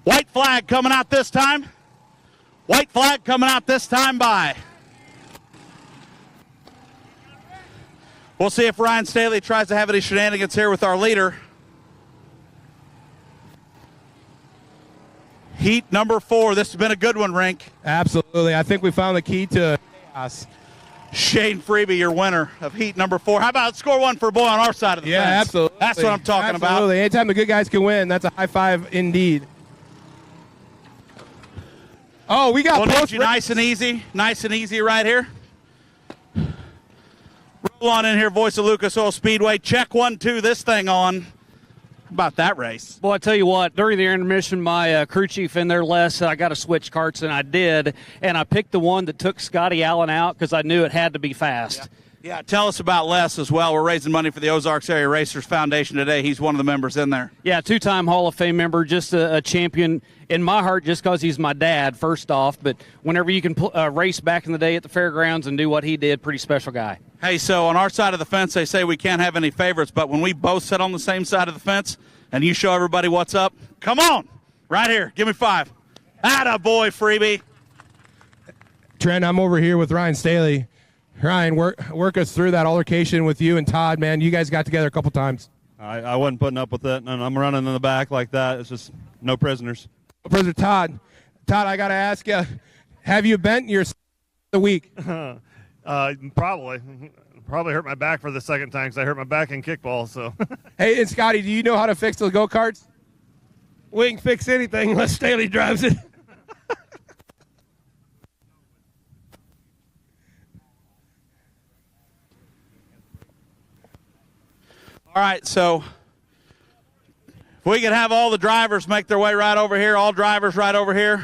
White flag coming out this time. White flag coming out this time by. We'll see if Ryan Staley tries to have any shenanigans here with our leader. Heat number 4. This has been a good one, Rink. Absolutely. I think we found the key to chaos. Shane Freeby, your winner of heat number 4. How about score one for a boy on our side of the fence? Yeah, absolutely. That's what I'm talking about. Absolutely. Anytime the good guys can win, that's a high five indeed. Oh, we got post you nice and easy right here. Roll on in here, voice of Lucas Oil Speedway. Check 1, 2, this thing on. How about that race? Well, I tell you what, during the intermission, my crew chief in there, Les, said I got to switch carts, and I did. And I picked the one that took Scotty Allen out because I knew it had to be fast. Yeah, tell us about Les as well. We're raising money for the Ozarks Area Racers Foundation today. He's one of the members in there. Yeah, 2-time Hall of Fame member, just a champion in my heart just because he's my dad, first off. But whenever you can race back in the day at the fairgrounds and do what he did, pretty special guy. Hey, so on our side of the fence, they say we can't have any favorites, but when we both sit on the same side of the fence and you show everybody what's up, come on, right here, give me 5. Atta boy, Freebie. Trent, I'm over here with Ryan Staley. Ryan, work us through that altercation with you and Todd, man. You guys got together a couple times. I wasn't putting up with it, and I'm running in the back like that. It's just no prisoners. Prisoner Todd, I got to ask you, have you bent your the week? Probably hurt my back for the second time because I hurt my back in kickball. So, hey, and Scotty, do you know how to fix the go-karts? We can fix anything unless Staley drives it. All right, so if we could have all the drivers make their way right over here, all drivers right over here,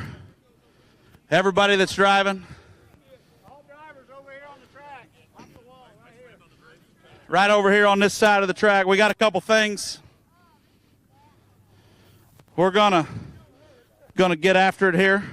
everybody that's driving. All drivers over here on the track, off the wall, right here. Right over here on this side of the track. We got a couple things. We're gonna get after it here.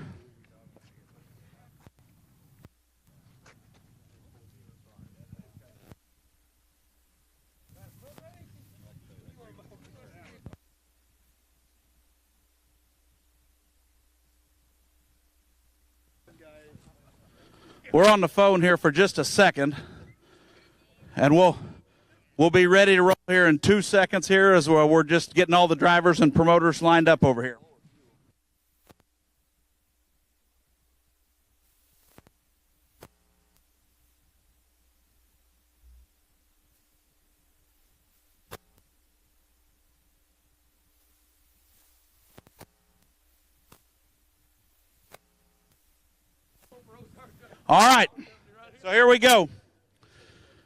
We're on the phone here for just a second, and we'll be ready to roll here in 2 seconds here as well. We're just getting all the drivers and promoters lined up over here. All right, so here we go.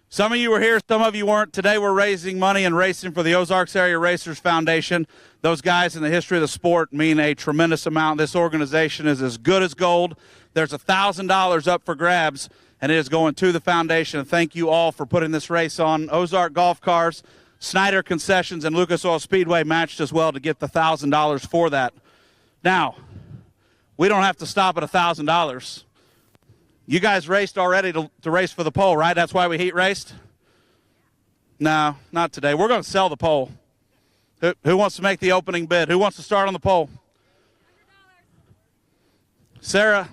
Some of you were here, some of you weren't. Today we're raising money and racing for the Ozarks Area Racers Foundation. Those guys in the history of the sport mean a tremendous amount. This organization is as good as gold. There's $1,000 up for grabs, and it is going to the foundation. And thank you all for putting this race on. Ozark Golf Cars, Snyder Concessions, and Lucas Oil Speedway matched as well to get the $1,000 for that. Now, we don't have to stop at $1,000. You guys raced already to race for the pole, right? That's why we heat raced? No, not today. We're going to sell the pole. Who wants to make the opening bid? Who wants to start on the pole? Sarah,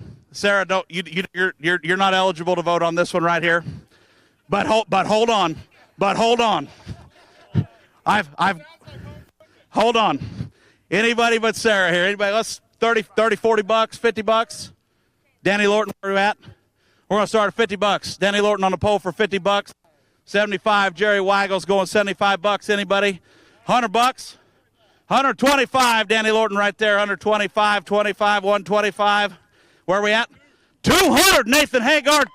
don't you're not eligible to vote on this one right here. But hold on. Hold on. Anybody but Sarah here. Anybody? Let's 30, 40 bucks, 50 bucks. Danny Lorton, where are we at? We're going to start at 50 bucks. Danny Lorton on the pole for 50 bucks. 75. Jerry Weigel's going 75 bucks. Anybody? 100 bucks. 125. Danny Lorton right there. 125, 25, 125. Where are we at? 200. Nathan Hagar.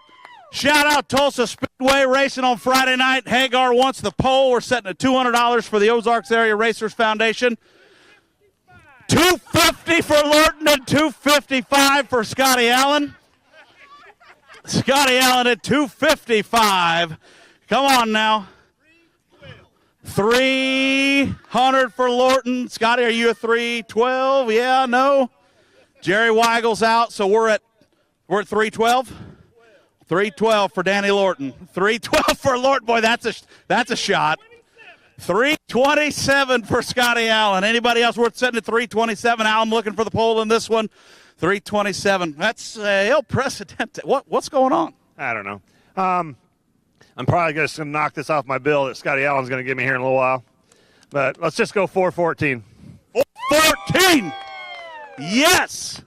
Shout out Tulsa Speedway racing on Friday night. Hagar wants the pole. We're setting at $200 for the Ozarks Area Racers Foundation. 250 for Lorton and 255 for Scotty Allen. Scotty Allen at 255. Come on now. 300 for Lorton. Scotty, are you a 312? Yeah, no. Jerry Weigel's out, so we're at 312. 312 for Danny Lorton. 312 for Lorton. Boy, that's a shot. 327 for Scotty Allen. Anybody else worth setting at 327? Allen looking for the pole in this one. 327. That's El Presidente. What's going on? I don't know. I'm probably just going to knock this off my bill that Scotty Allen's going to give me here in a little while. But let's just go 414. 414! Yes!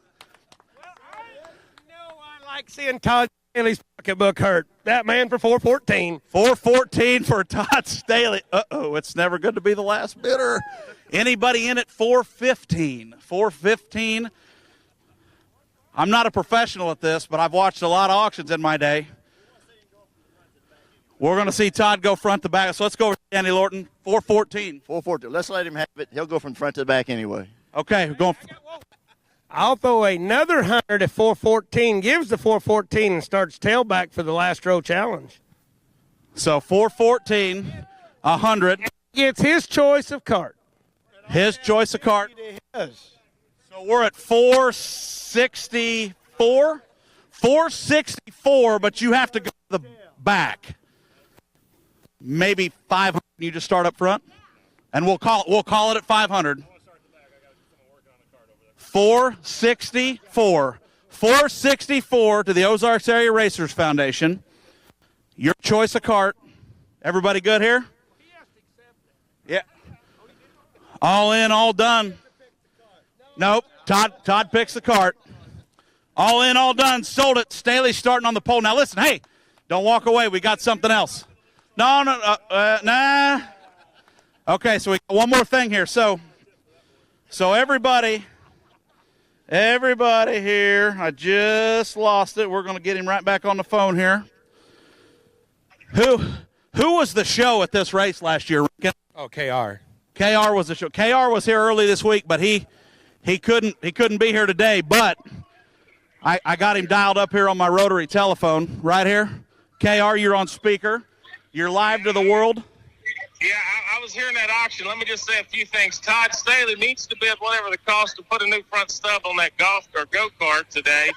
I like seeing Todd Staley's pocketbook hurt. That man for 414. 414 for Todd Staley. Uh-oh, it's never good to be the last bidder. Anybody in at 415? 415. I'm not a professional at this, but I've watched a lot of auctions in my day. We're going to see Todd go front to back. So let's go over to Danny Lorton. 414. 414. Let's let him have it. He'll go from front to the back anyway. Okay, we're going. I'll throw another 100 at 414. Gives the 414 and starts tailback for the last row challenge. So 414, 100. Gets his choice of cart. His choice of cart. So we're at 464. 464, but you have to go to the back. Maybe 500. You just start up front, and we'll call it at 500. 464. 464 to the Ozarks Area Racers Foundation. Your choice of cart. Everybody good here? Yeah. All in, all done. Nope. Todd picks the cart. All in, all done. Sold it. Staley's starting on the pole. Now listen, hey, don't walk away. We got something else. No, nah. Okay, so we got one more thing here. So everybody here, I just lost it. We're going to get him right back on the phone here. Who was the show at this race last year, Ricken? Oh, KR. KR was the show. KR was here early this week, but he couldn't be here today. But I got him dialed up here on my rotary telephone right here. KR, you're on speaker. You're live to the world. Yeah, I was hearing that auction. Let me just say a few things. Todd Staley needs to bid whatever the cost to put a new front stub on that golf or go-kart today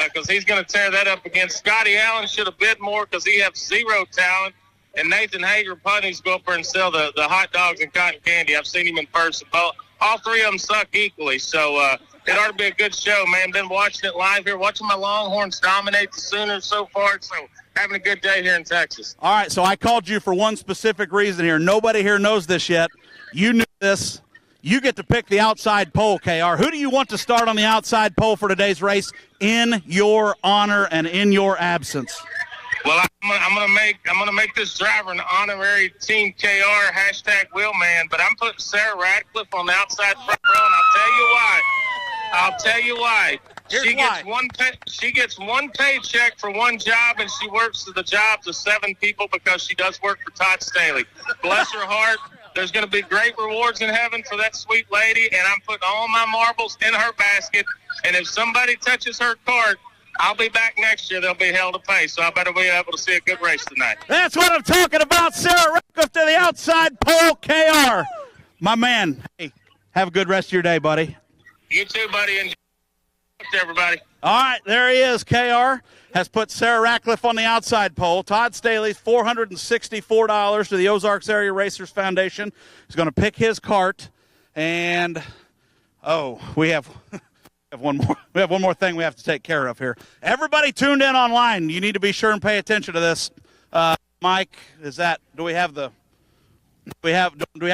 because he's going to tear that up again. Scotty Allen should have bid more because he has zero talent. And Nathan Hager Putney's go up there and sell the hot dogs and cotton candy. I've seen him in person. All three of them suck equally. So it ought to be a good show, man. Been watching it live here, watching my Longhorns dominate the Sooners so far. So having a good day here in Texas. All right, so I called you for one specific reason here. Nobody here knows this yet. You knew this. You get to pick the outside pole, KR. Who do you want to start on the outside pole for today's race in your honor and in your absence? Well, I'm gonna make this driver an honorary Team KR #wheelman, but I'm putting Sarah Radcliffe on the outside front row, and I'll tell you why. She gets one paycheck for one job, and she works the jobs of 7 people because she does work for Todd Staley. Bless her heart. There's going to be great rewards in heaven for that sweet lady, and I'm putting all my marbles in her basket. And if somebody touches her cart, I'll be back next year. They'll be hell to pay, so I better be able to see a good race tonight. That's what I'm talking about. Sarah Radcliffe to the outside pole, KR. My man, hey, have a good rest of your day, buddy. You too, buddy. Enjoy to everybody. All right, there he is. KR has put Sarah Radcliffe on the outside pole. Todd Staley's $464 to the Ozarks Area Racers Foundation. He's going to pick his cart. And, we have one more. We have one more thing we have to take care of here. Everybody tuned in online, you need to be sure and pay attention to this. Mike, do we have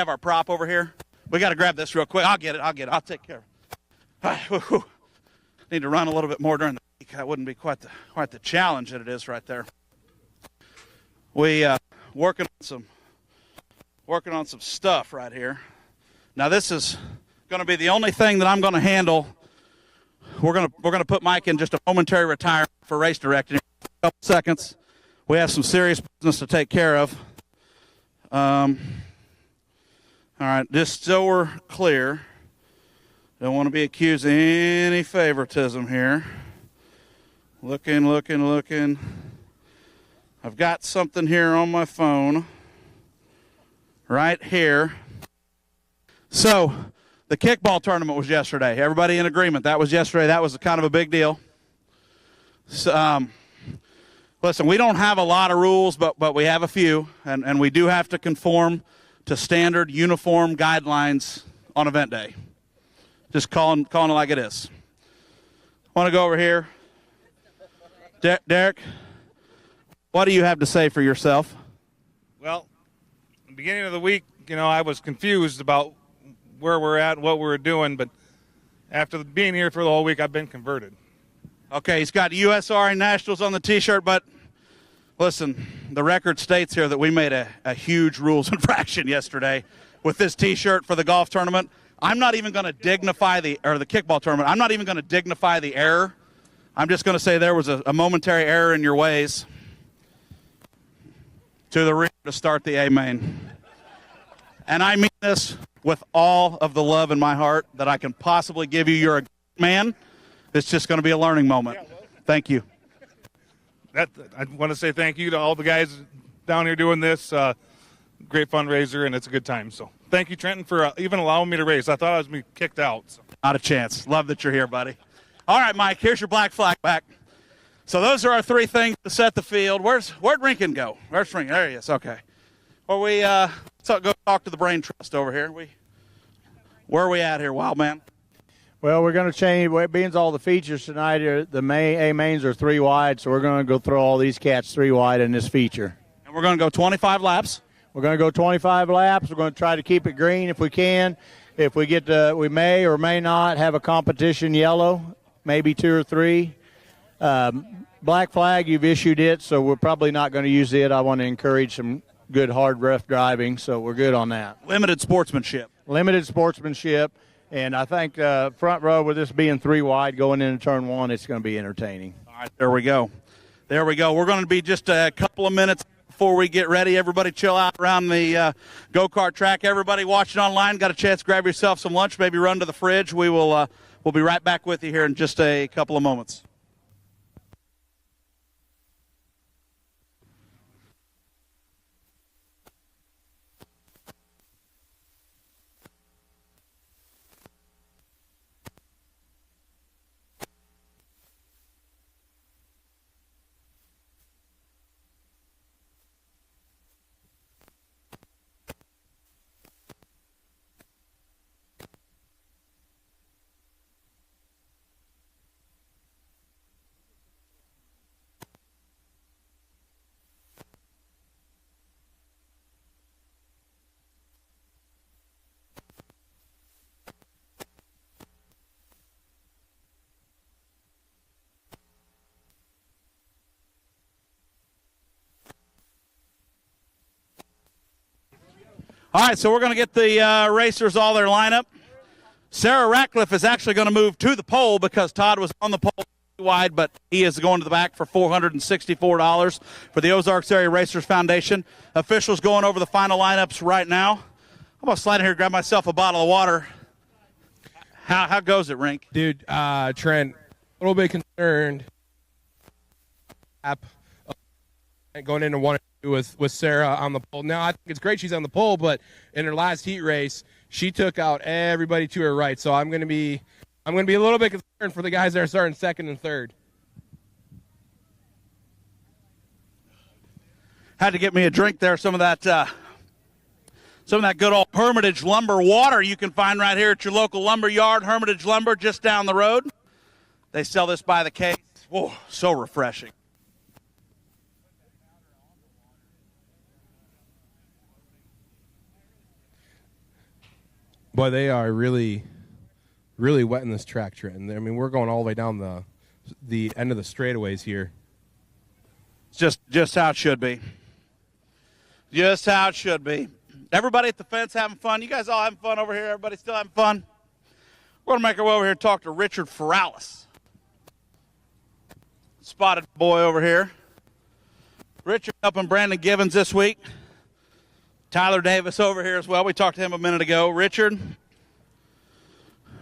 our prop over here? We got to grab this real quick. I'll get it. I'll take care of it. Need to run a little bit more during the week. That wouldn't be quite the challenge that it is right there. We working on some stuff right here. Now this is going to be the only thing that I'm going to handle. We're going to put Mike in just a momentary retirement for race directing. In a couple seconds. We have some serious business to take care of. All right, just so we're clear. Don't want to be accused of any favoritism here. Looking. I've got something here on my phone right here. So the kickball tournament was yesterday. Everybody in agreement? That was yesterday. That was kind of a big deal. So, listen, we don't have a lot of rules, but we have a few, and we do have to conform to standard uniform guidelines on event day. Just calling it like it is. I want to go over here. Derek, what do you have to say for yourself? Well, at the beginning of the week, I was confused about where we're at and what we were doing, but after being here for the whole week, I've been converted. Okay, he's got USRA Nationals on the T-shirt, but listen, the record states here that we made a huge rules infraction yesterday with this T-shirt for the golf tournament. I'm not even going to dignify the kickball tournament. I'm not even going to dignify the error. I'm just going to say there was a momentary error in your ways. To the rear to start the A main. And I mean this with all of the love in my heart that I can possibly give you. You're a man. It's just going to be a learning moment. Thank you. I want to say thank you to all the guys down here doing this. Great fundraiser, and it's a good time. So thank you, Trenton, for even allowing me to race. I thought I was being kicked out. So. Not a chance. Love that you're here, buddy. All right, Mike, here's your black flag back. So those are our three things to set the field. Where'd Rinkin go? Where's Rinkin? There he is. Okay. Well, let's go talk to the Brain Trust over here. Where are we at here, Wild Man? Well, we're going to change. Being all the features tonight, the A mains are 3 wide, so we're going to go throw all these cats 3 wide in this feature. And we're going to go 25 laps. We're going to go 25 laps. We're going to try to keep it green if we can. If we we may or may not have a competition yellow, maybe 2 or 3. Black flag, you've issued it, so we're probably not going to use it. I want to encourage some good, hard, rough driving, so we're good on that. Limited sportsmanship. And I think front row, with this being 3 wide going into turn 1, it's going to be entertaining. All right, there we go. We're going to be just a couple of minutes before we get ready. Everybody chill out around the go-kart track. Everybody watching online, got a chance to grab yourself some lunch, maybe run to the fridge. We'll be right back with you here in just a couple of moments. All right, so we're going to get the racers all their lineup. Sarah Ratcliffe is actually going to move to the pole because Todd was on the pole wide, but he is going to the back for $464 for the Ozarks Area Racers Foundation. Officials going over the final lineups right now. I'm going to slide in here and grab myself a bottle of water. How goes it, Rink? Dude, Trent, a little bit concerned. Going into 1 and 2 with Sarah on the pole. Now, I think it's great she's on the pole, but in her last heat race, she took out everybody to her right. So I'm going to be a little bit concerned for the guys that are starting 2nd and 3rd. Had to get me a drink there. Some of that good old Hermitage Lumber water you can find right here at your local lumber yard. Hermitage Lumber, just down the road. They sell this by the case. Whoa, so refreshing. Boy, they are really, really wetting this track, Trenton. I mean, we're going all the way down the end of the straightaways here. It's just how it should be. Just how it should be. Everybody at the fence having fun. You guys all having fun over here? Everybody still having fun? We're going to make our way over here and talk to Richard Feralis. Spotted boy over here. Richard up in Brandon Givens this week. Tyler Davis over here as well. We talked to him a minute ago. Richard,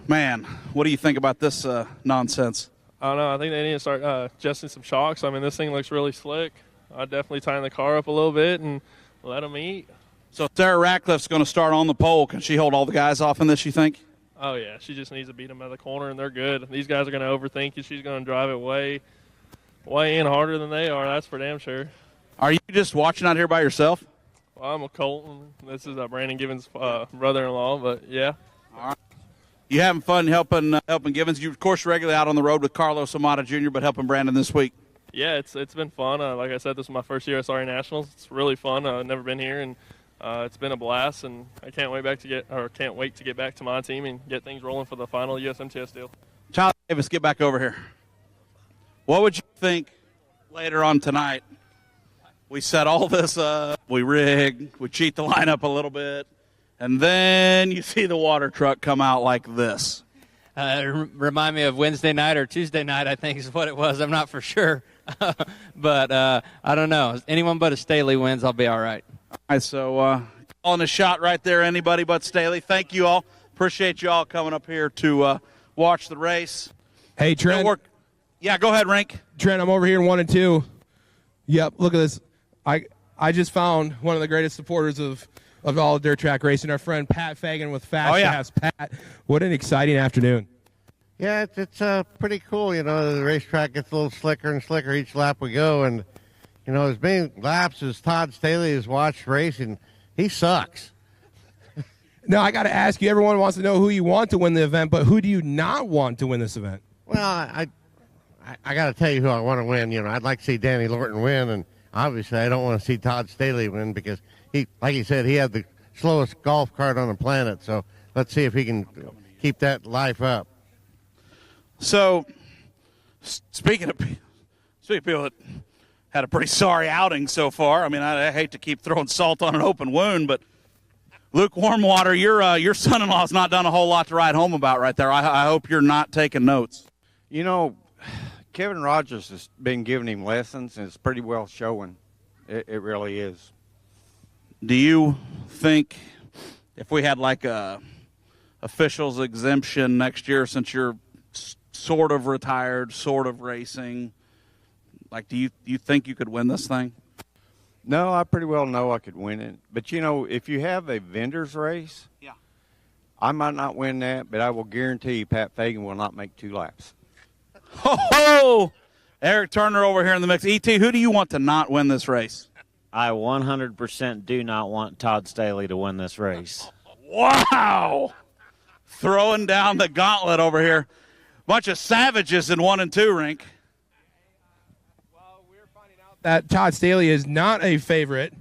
Man, what do you think about this nonsense? I don't know. I think they need to start adjusting some shocks. I mean, this thing looks really slick. I'd definitely tighten the car up a little bit and let them eat. So Sarah Ratcliffe's going to start on the pole. Can she hold all the guys off in this, you think? Oh, yeah. She just needs to beat them out of the corner, and they're good. These guys are going to overthink it. She's going to drive it way in harder than they are. That's for damn sure. Are you just watching out here by yourself? Well, I'm a Colton. This is Brandon Givens' brother-in-law, but yeah. All right. You having fun helping Givens? You, of course, regularly out on the road with Carlos Amata Jr., but helping Brandon this week. Yeah, it's been fun. Like I said, this is my first USRA Nationals. It's really fun. I've never been here, and it's been a blast. And I can't wait to get back to my team and get things rolling for the final USMTS deal. Tyler Davis, get back over here. What would you think later on tonight? We set all this up, we rig, we cheat the lineup a little bit, and then you see the water truck come out like this. Remind me of Wednesday night or Tuesday night, I think is what it was. I'm not for sure. But I don't know. Anyone but a Staley wins, I'll be all right. All right, so calling a shot right there, anybody but Staley. Thank you all. Appreciate you all coming up here to watch the race. Hey, Trent. Yeah, go ahead, Rink. Trent, I'm over here in 1 and 2. Yep, look at this. I just found one of the greatest supporters of all dirt track racing, our friend Pat Fagan with Fast Shafts. Pat, what an exciting afternoon. Yeah, it's pretty cool. You know, the racetrack gets a little slicker and slicker each lap we go. And, you know, as many laps as Todd Staley has watched racing, he sucks. Now, I got to ask you, everyone wants to know who you want to win the event, but who do you not want to win this event? Well, I got to tell you who I want to win. You know, I'd like to see Danny Lorton win, and obviously I don't want to see Todd Staley win because he, like he said, he had the slowest golf cart on the planet. So let's see if he can keep that life up. So, speaking of people that had a pretty sorry outing so far, I mean, I hate to keep throwing salt on an open wound, but Luke Warmwater, your son-in-law's not done a whole lot to write home about right there. I hope you're not taking notes. You know, Kevin Rogers has been giving him lessons, and it's pretty well showing. It really is. Do you think if we had like a officials exemption next year, since you're sort of retired, sort of racing, like do you think you could win this thing? No, I pretty well know I could win it. But, you know, if you have a vendor's race, yeah, I might not win that, but I will guarantee you Pat Fagan will not make 2 laps. Ho! Eric Turner over here in the mix. E.T., who do you want to not win this race? I 100% do not want Todd Staley to win this race. Wow! Throwing down the gauntlet over here. Bunch of savages in 1 and 2, Rink. That Todd Staley is not a favorite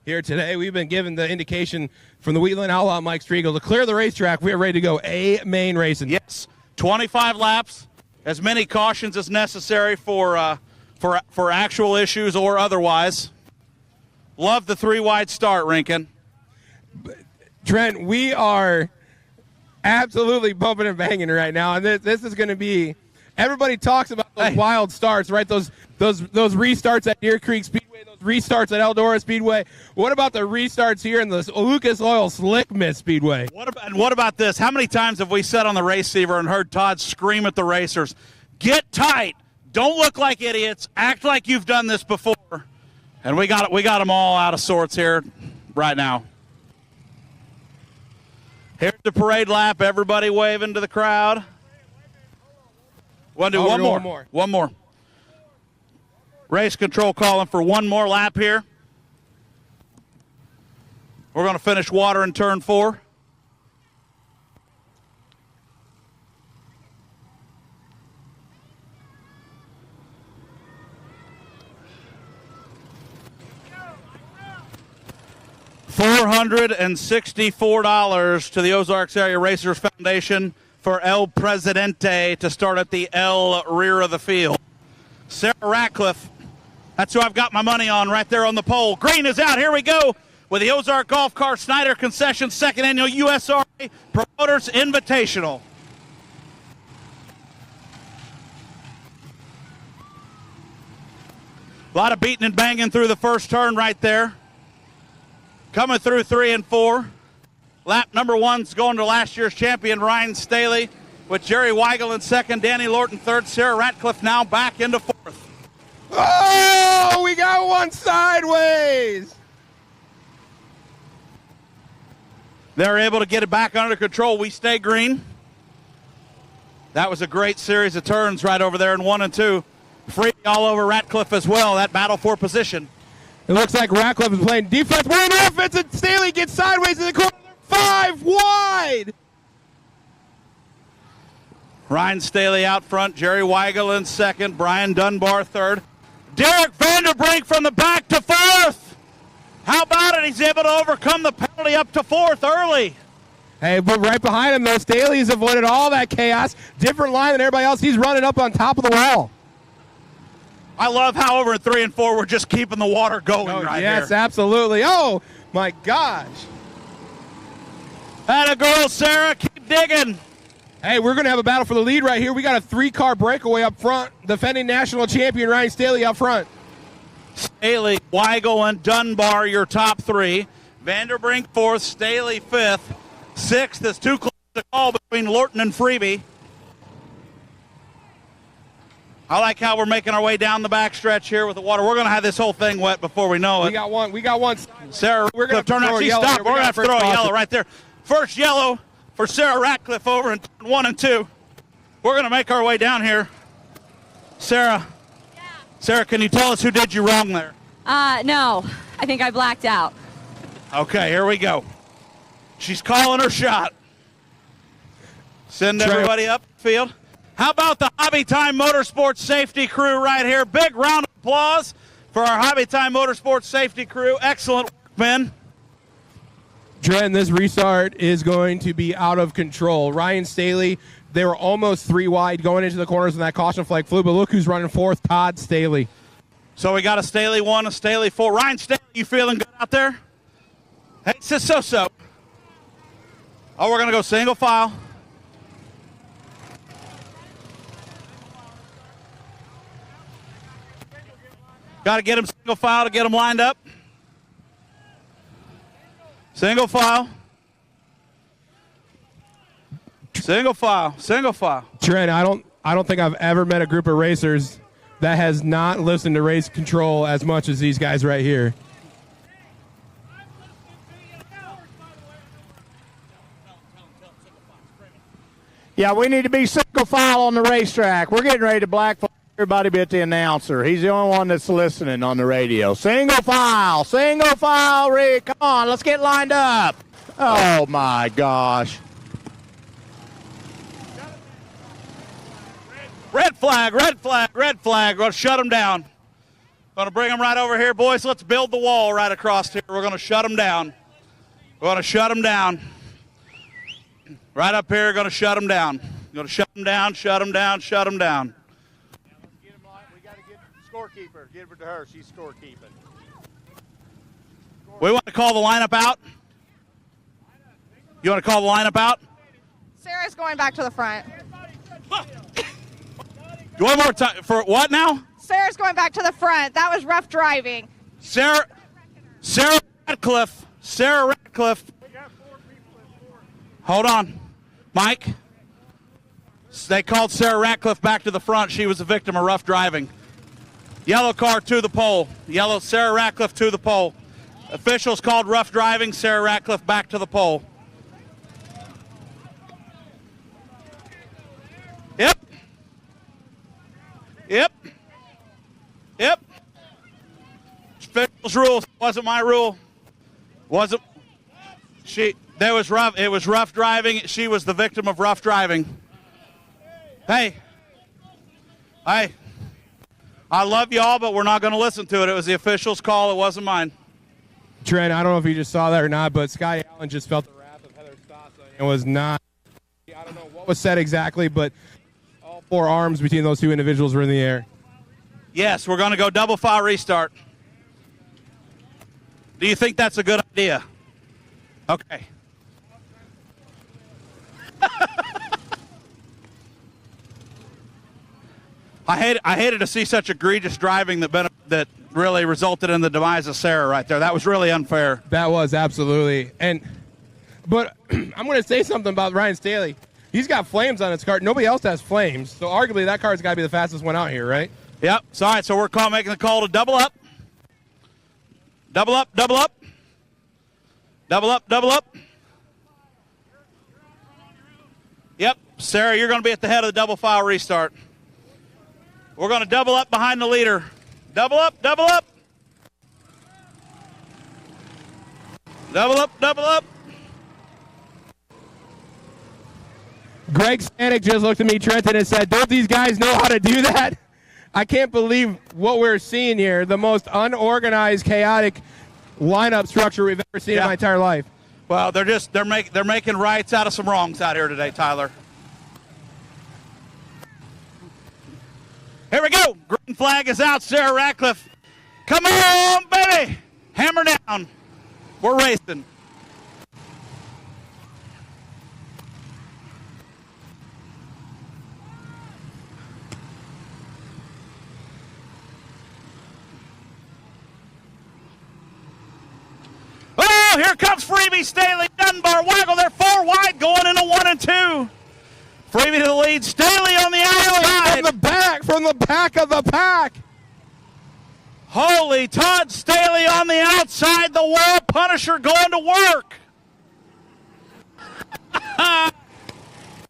here today. We've been given the indication from the Wheatland Outlaw Mike Striegel to clear the racetrack. We are ready to go A-main racing. Yes, 25 laps, as many cautions as necessary for actual issues or otherwise. Love the 3-wide start, Rinkin. Trent, we are absolutely bumping and banging right now, and this is going to be. Everybody talks about those wild starts, right? Those restarts at Deer Creek Speedway, those restarts at Eldora Speedway. What about the restarts here in the Lucas Oil Slick Miss Speedway? What about this? How many times have we sat on the receiver and heard Todd scream at the racers, "Get tight! Don't look like idiots! Act like you've done this before!" And we got them all out of sorts here right now. Here's the parade lap. Everybody waving to the crowd. We'll do one more. Race control calling for one more lap here. We're going to finish water in turn 4. $464 to the Ozarks Area Racers Foundation for El Presidente to start at the L rear of the field. Sarah Ratcliffe, that's who I've got my money on right there on the pole. Green is out. Here we go with the Ozark Golf Cart Snyder Concessions 2nd Annual USRA Promoters Invitational. A lot of beating and banging through the first turn right there. Coming through 3 and 4. Lap number 1's going to last year's champion, Ryan Staley. with Jerry Weigel in second, Danny Lorton third, Sarah Ratcliffe now back into fourth. Oh, we got one sideways. They're able to get it back under control. We stay green. That was a great series of turns right over there in 1 and 2. Free all over Ratcliffe as well. That battle for position. It looks like Ratcliffe is playing defense. We're in offense, and Staley gets sideways in the corner. 5 wide. Ryan Staley out front. Jerry Weigel in second. Brian Dunbar third. Derek Vanderbrink from the back to fourth. How about it? He's able to overcome the penalty up to fourth early. Hey, but right behind him, though, Staley's avoided all that chaos. Different line than everybody else. He's running up on top of the wall. I love how over in 3 and 4 we're just keeping the water going right here. Yes, absolutely. Oh, my gosh. Atta girl, Sarah. Keep digging. Hey, we're going to have a battle for the lead right here. We got a 3-car breakaway up front. Defending national champion Ryan Staley up front. Staley, Weigel, and Dunbar, your top 3. Vanderbrink fourth, Staley fifth. Sixth is too close to call between Lorton and Freebie. I like how we're making our way down the backstretch here with the water. We're going to have this whole thing wet before we know it. We got one. Sarah, we're going to turn out. She stopped. We're going to have to throw a yellow right there. First yellow for Sarah Ratcliffe over in 1 and 2. We're going to make our way down here. Sarah. Yeah. Sarah, can you tell us who did you wrong there? No. I think I blacked out. Okay, here we go. She's calling her shot. Send everybody upfield. How about the Hobby Time Motorsports safety crew right here? Big round of applause for our Hobby Time Motorsports safety crew. Excellent work, men. Trent, this restart is going to be out of control. Ryan Staley, they were almost 3 wide going into the corners and that caution flag flew, but look who's running fourth, Todd Staley. So we got a Staley 1, a Staley 4. Ryan Staley, you feeling good out there? Hey, so. Oh, we're going to go single file. Got to get them single file to get them lined up. Single file. Single file. Trent, I don't think I've ever met a group of racers that has not listened to race control as much as these guys right here. Yeah, we need to be single file on the racetrack. We're getting ready to black flag everybody but the announcer. He's the only one that's listening on the radio. Single file, Rick. Come on, let's get lined up. Oh, my gosh. Red flag. We'll shut them down. Going to bring them right over here, boys. Let's build the wall right across here. We're going to shut them down. Right up here, going to shut them down. Shut them down. We got to get the scorekeeper. Give it to her. She's scorekeeping. We want to call the lineup out. You want to call the lineup out? Sarah's going back to the front. One more time. For what now? Sarah's going back to the front. That was rough driving. Sarah Ratcliffe. Hold on. Mike. They called Sarah Ratcliffe back to the front. She was a victim of rough driving. Yellow car to the pole. Sarah Ratcliffe to the pole. Officials called rough driving. Sarah Ratcliffe back to the pole. Yep. Officials' rules. Wasn't my rule. Wasn't. It was rough driving. She was the victim of rough driving. Hey. I love y'all, but we're not going to listen to it. It was the officials' call. It wasn't mine. Trent, I don't know if you just saw that or not, but Scotty Allen just felt the wrath of Heather Stassa. It was not. I don't know what was said exactly, but all 4 arms between those 2 individuals were in the air. Yes, we're going to go double file restart. Do you think that's a good idea? Okay. I hated to see such egregious driving that really resulted in the demise of Sarah right there. That was really unfair. That was absolutely. But I'm going to say something about Ryan Staley. He's got flames on his cart. Nobody else has flames, so arguably that car's got to be the fastest one out here, right? Yep. So, all right, so we're making the call to double up. Double up, double up. Double up, double up. Yep. Sarah, you're going to be at the head of the double file restart. We're going to double up behind the leader. Double up, double up. Double up, double up. Greg Stanek just looked at me, Trenton, and said, don't these guys know how to do that? I can't believe what we're seeing here. The most unorganized, chaotic lineup structure we've ever seen in my entire life. Well, they're making rights out of some wrongs out here today, Tyler. Here we go. Green flag is out. Sarah Ratcliffe. Come on, baby. Hammer down. We're racing. Oh, here comes Freebie, Staley, Dunbar, Weigel. They're 4 wide going into 1 and 2. Freebie to the lead. Staley on the outside. From the back of the pack. Holy Todd Staley on the outside. The World Punisher going to work.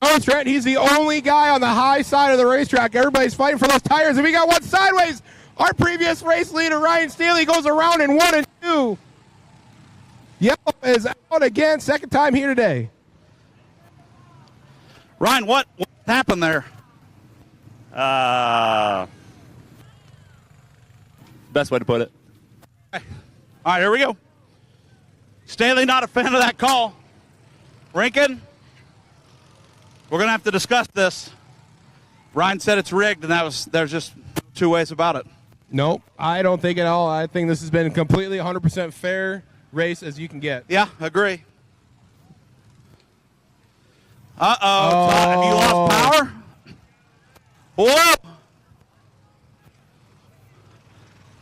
Oh, Trent, he's the only guy on the high side of the racetrack. Everybody's fighting for those tires, and we got one sideways. Our previous race leader, Ryan Staley, goes around in 1 and 2. Yellow is out again, second time here today. Ryan, what happened there? Best way to put it. All right, here we go. Staley not a fan of that call. Rankin, we're going to have to discuss this. Ryan said it's rigged, and there's just 2 ways about it. Nope, I don't think at all. I think this has been completely 100% fair race as you can get. Yeah, agree. Uh-oh. Have you lost power? Whoa.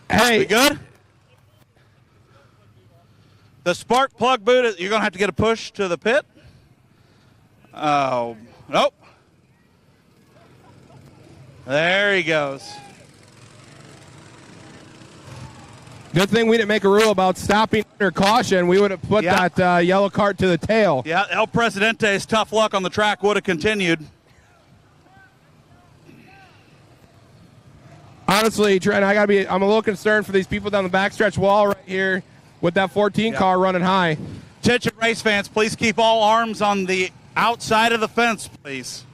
Hey. We good? The spark plug boot, you're going to have to get a push to the pit. Oh, nope. There he goes. Good thing we didn't make a rule about stopping under caution. We would have put that yellow cart to the tail. Yeah, El Presidente's tough luck on the track would have continued. Honestly, Trent, I'm a little concerned for these people down the backstretch wall right here with that 14 car running high. Attention race fans, please keep all arms on the outside of the fence, please.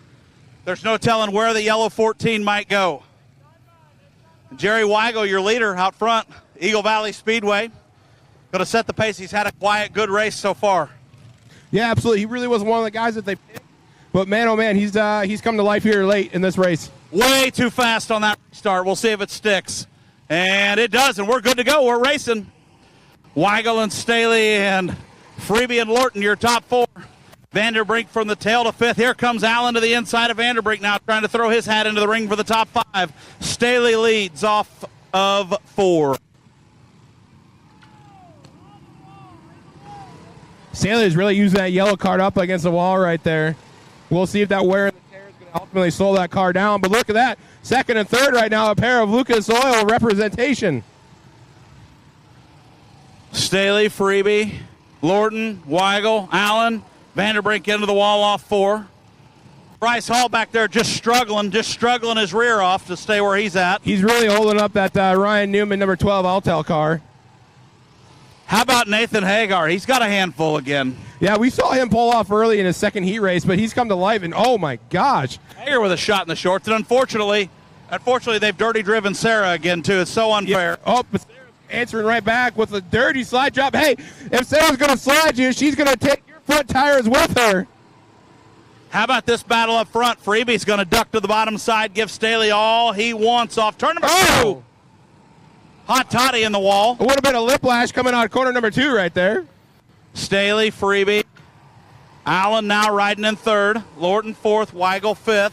There's no telling where the yellow 14 might go. Jerry Weigel, your leader out front, Eagle Valley Speedway, going to set the pace. He's had a quiet, good race so far. Yeah, absolutely. He really was one of the guys that they picked. But, man, oh, man, he's come to life here late in this race. Way too fast on that start. We'll see if it sticks. And it does, and we're good to go. We're racing. Weigel and Staley and Freebie and Lorton, your top 4. Vanderbrink from the tail to 5th. Here comes Allen to the inside of Vanderbrink now, trying to throw his hat into the ring for the top 5. Staley leads off of 4. Staley's really using that yellow card up against the wall right there. We'll see if that wear and tear is going to ultimately slow that car down. But look at that. Second and third right now, a pair of Lucas Oil representation. Staley, Freebie, Lorton, Weigel, Allen, Vanderbrink into the wall off 4. Bryce Hall back there just struggling his rear off to stay where he's at. He's really holding up that Ryan Newman number 12 Altel car. How about Nathan Hagar? He's got a handful again. Yeah, we saw him pull off early in his second heat race, but he's come to life, and oh my gosh. Hagar with a shot in the shorts, and unfortunately, they've dirty driven Sarah again, too. It's so unfair. Yeah. Oh, but Sarah's answering right back with a dirty slide job. Hey, if Sarah's going to slide you, she's going to take your front tires with her. How about this battle up front? Freebie's going to duck to the bottom side, give Staley all he wants off turn number 2. Hot toddy in the wall. It would have been a lip lash coming out of corner number 2 right there. Staley, Freebie. Allen now riding in 3rd. Lorton 4th. Weigel 5th.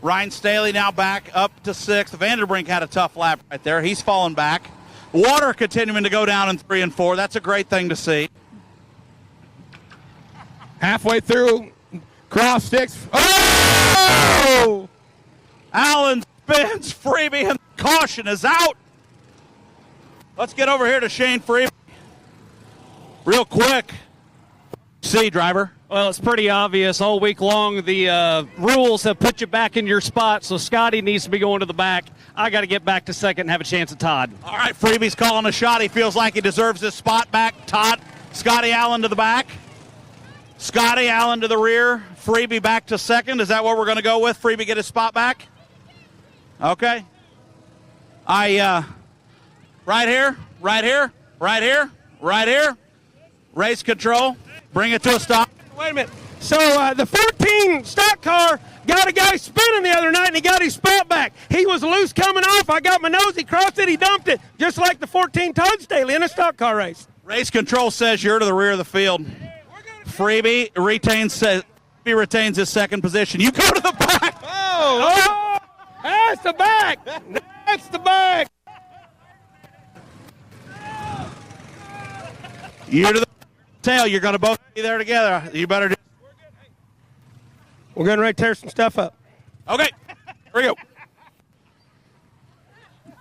Ryan Staley now back up to 6th. Vanderbrink had a tough lap right there. He's fallen back. Water continuing to go down in 3 and 4. That's a great thing to see. Halfway through, Cross sticks. Oh! Allen spins Freebie, and caution is out. Let's get over here to Shane Freebie. Real quick. See, driver. Well, it's pretty obvious all week long. The rules have put you back in your spot, so Scotty needs to be going to the back. I got to get back to second and have a chance at Todd. All right, Freebie's calling a shot. He feels like he deserves his spot back. Todd, Scotty Allen to the back. Scotty Allen to the rear. Freebie back to second. Is that what we're going to go with? Freebie get his spot back? Okay. Right here. Race control. Bring it to a stop. Wait a minute. So the 14 stock car got a guy spinning the other night, and he got his spot back. He was loose coming off. I got my nose. He crossed it. He dumped it, just like the 14 Todd Staley in a stock car race. Race control says you're to the rear of the field. Freebie retains his second position. You go to the back. Oh, that's the back. That's the back. You're to the tail. You're going to both be there together. You better do. We're getting ready to tear some stuff up. Okay, here we go.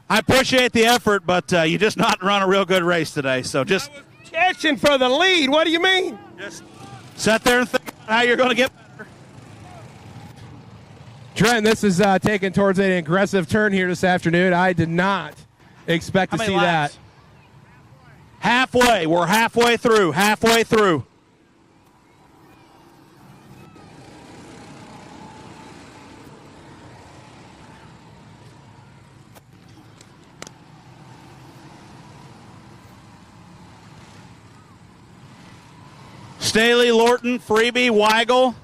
I appreciate the effort, but you just not run a real good race today. So just catching for the lead. What do you mean? Just sit there and think about how you're going to get better. Trent, this is taken towards an aggressive turn here this afternoon. I did not expect to see that. Halfway. We're halfway through. Halfway through. Staley, Lorton, Freebie, Weigel.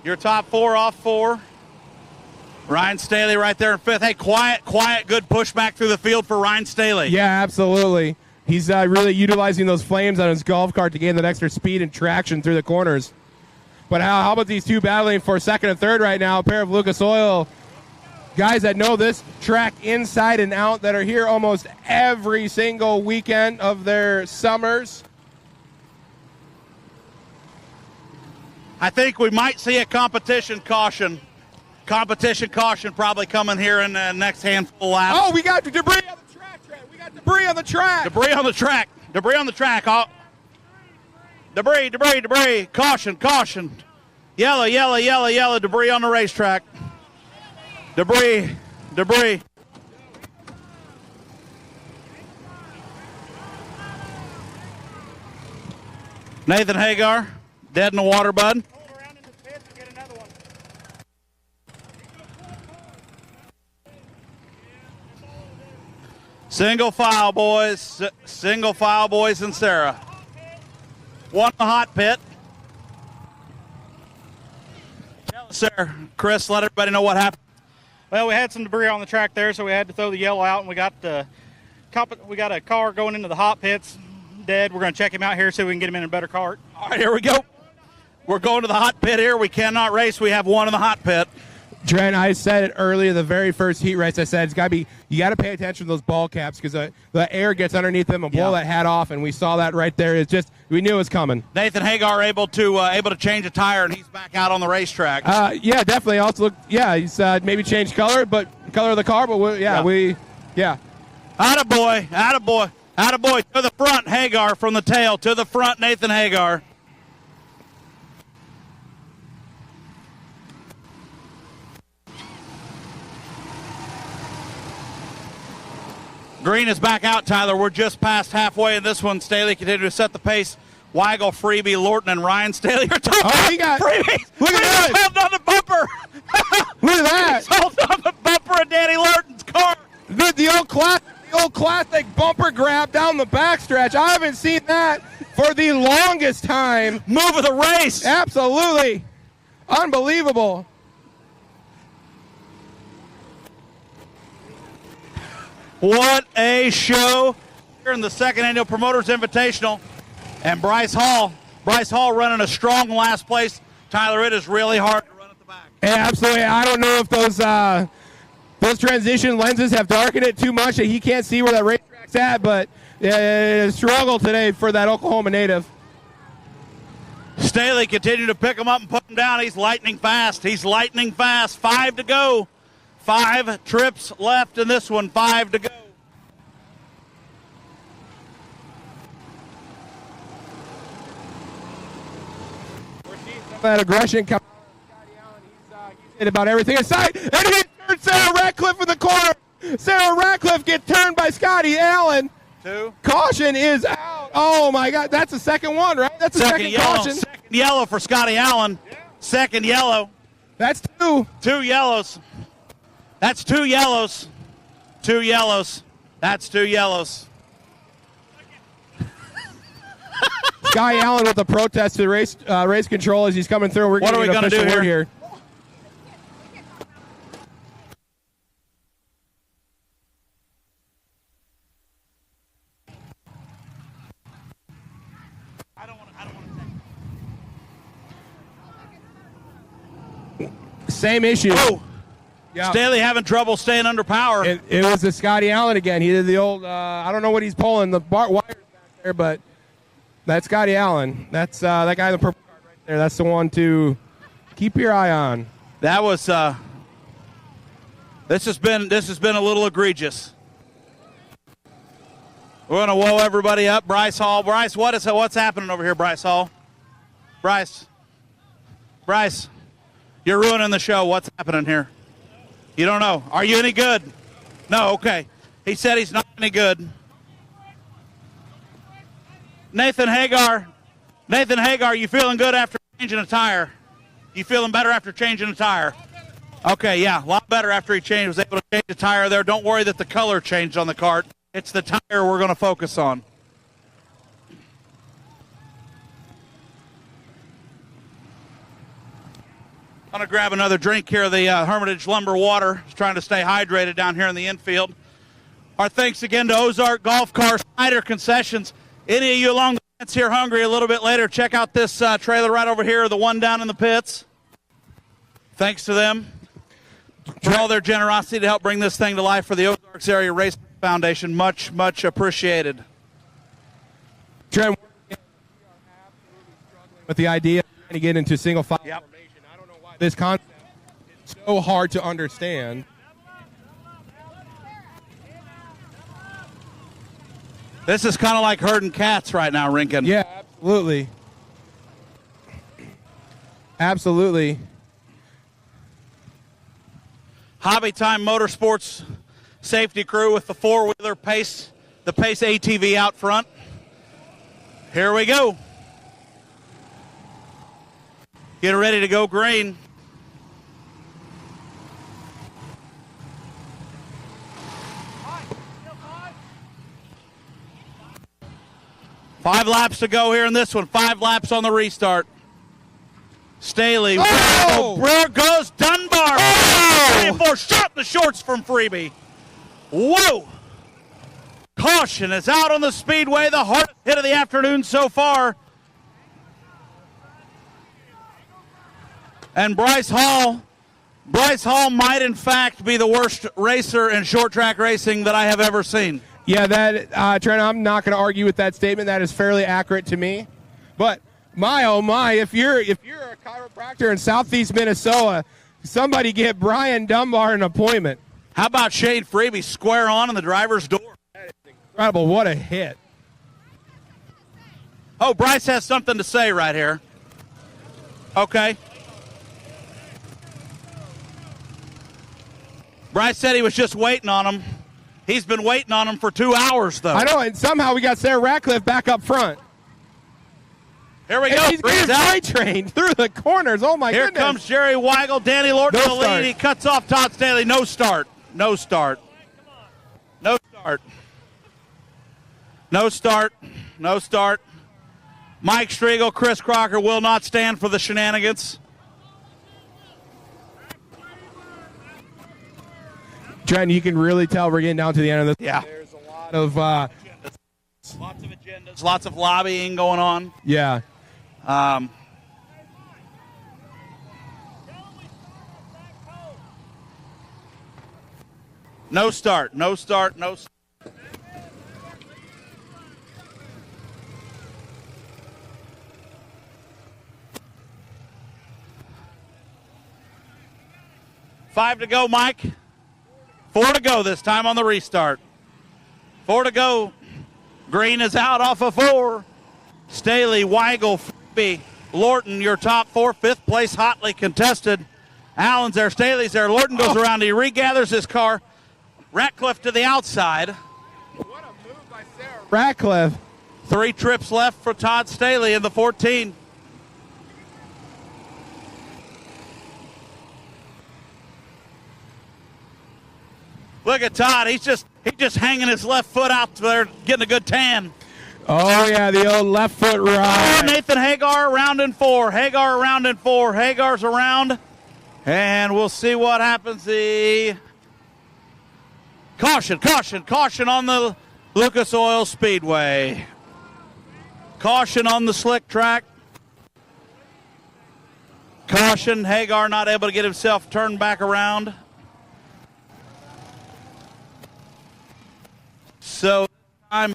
Your top four off four. Ryan Staley right there in fifth. Hey, quiet, good pushback through the field for Ryan Staley. Yeah, absolutely. He's really utilizing those flames on his golf cart to gain that extra speed and traction through the corners. But how about these two battling for second and third right now? A pair of Lucas Oil guys that know this track inside and out, that are here almost every single weekend of their summers. I think we might see a competition caution. Competition caution probably coming here in the next handful of laps. Oh, we got debris on the track, Trent. We got debris on the track. Debris on the track. Debris on the track. Oh. Debris. Caution. Yellow. Debris on the racetrack. Debris. Nathan Hagar, dead in the water, bud. Single file, boys. Single file, boys and Sarah. One in the hot pit. Tell us, sir. Chris, let everybody know what happened. Well, we had some debris on the track there, so we had to throw the yellow out, and we got a car going into the hot pits, dead. We're going to check him out here so we can get him in a better cart. All right, here we go. We're going to the hot pit here. We cannot race. We have one in the hot pit. Trent, I said it earlier, the very first heat race. I said you got to pay attention to those ball caps because the air gets underneath them and blow that hat off, and we saw that right there. It's just we knew it was coming. Nathan Hagar able to change a tire, and he's back out on the racetrack. Yeah, definitely. Also, he's maybe changed color of the car, but Attaboy. To the front, Hagar from the tail. To the front, Nathan Hagar. Green is back out, Tyler. We're just past halfway in this one. Staley continues to set the pace. Weigel, Freebie, Lorton, and Ryan Staley are talking. He got Freebie. Look at that. He's held on the bumper. Look at that. He's held on the bumper of Danny Lorton's car. The old classic bumper grab down the backstretch. I haven't seen that for the longest time. Move of the race. Absolutely. Unbelievable. What a show here in the second annual Promoters Invitational. And Bryce Hall running a strong last place. Tyler, it is really hard to run at the back. Yeah, absolutely. I don't know if those transition lenses have darkened it too much that he can't see where that racetrack's at, but a struggle today for that Oklahoma native. Staley continuing to pick him up and put him down. He's lightning fast. 5 to go. 5 trips left in this one. 5 to go. That aggression coming out. He's hit about everything aside, and he turns Sarah Ratcliffe in the corner. Sarah Ratcliffe gets turned by Scotty Allen. 2. Caution is out. Oh my God, that's the second one, right? That's the second caution. Second yellow for Scotty Allen. Second yellow. That's 2. 2 yellows. That's 2 yellows. 2 yellows. That's 2 yellows. Scotty Allen with a protest to race control as he's coming through. What are we going to do here? Same issue. Oh. Yeah. Staley having trouble staying under power. It was the Scotty Allen again. He did the old, I don't know what he's pulling, the wires back there, but that's Scotty Allen. That's that guy in the purple card right there. That's the one to keep your eye on. That was, this has been a little egregious. We're going to woe everybody up. Bryce Hall. Bryce, what's happening over here, Bryce Hall? Bryce, you're ruining the show. What's happening here? You don't know. Are you any good? No, okay. He said he's not any good. Nathan Hagar, you feeling good after changing a tire? You feeling better after changing a tire? Okay, yeah, a lot better after he was able to change the tire there. Don't worry that the color changed on the cart. It's the tire we're going to focus on. I'm going to grab another drink here of the Hermitage Lumber water. Just trying to stay hydrated down here in the infield. Our thanks again to Ozark Golf Cars, Snyder Concessions. Any of you along the fence here hungry a little bit later, check out this trailer right over here, the one down in the pits. Thanks to them for all their generosity to help bring this thing to life for the Ozarks Area Racing Foundation. Much, much appreciated. Trent, with the idea of trying to get into single file formation, I don't know why this concept is so hard to understand. This is kind of like herding cats right now, Rinkin. Yeah, absolutely. Absolutely. Hobby Time Motorsports safety crew with the four-wheeler Pace, the Pace ATV out front. Here we go. Get ready to go green. Five laps to go here in this one. 5 laps on the restart. Staley. Oh! Where goes Dunbar? Oh! For shot in the shorts from Freebie. Whoa! Caution is out on the speedway. The hardest hit of the afternoon so far. And Bryce Hall might in fact be the worst racer in short track racing that I have ever seen. Yeah, that Trent, I'm not going to argue with that statement. That is fairly accurate to me. But my oh my, if you're a chiropractor in Southeast Minnesota, somebody get Brian Dunbar an appointment. How about Shane Freebie square on in the driver's door? That is incredible. What a hit. Oh, Bryce has something to say right here. Okay. Bryce said he was just waiting on him. He's been waiting on him for 2 hours, though. I know, and somehow we got Sarah Ratcliffe back up front. Here we go. He's getting freight trained through the corners. Oh, my goodness. Here comes Jerry Weigel. Danny Lorton in the lead. He cuts off Todd Staley. No start. No start. No start. No start. No start. Mike Striegel, Chris Crocker will not stand for the shenanigans. Trent, you can really tell we're getting down to the end of this. Yeah. There's a lot of lots of agendas, lots of lobbying going on. Yeah. No start. No start. No start. 5 to go, Mike. 4 to go this time on the restart. 4 to go. Green is out off of 4. Staley, Weigel, Freebie, Lorton, your top 4. 5th place hotly contested. Allen's there, Staley's there. Lorton goes around. He regathers his car. Ratcliffe to the outside. What a move by Sarah. Ratcliffe. 3 trips left for Todd Staley in the 14. Look at Todd. He's just hanging his left foot out there, getting a good tan. Oh, yeah, the old left foot ride. Oh, Nathan Hagar around in 4. Hagar around in 4. Hagar's around. And we'll see what happens. The caution on the Lucas Oil Speedway. Caution on the slick track. Caution, Hagar not able to get himself turned back around. So, I'm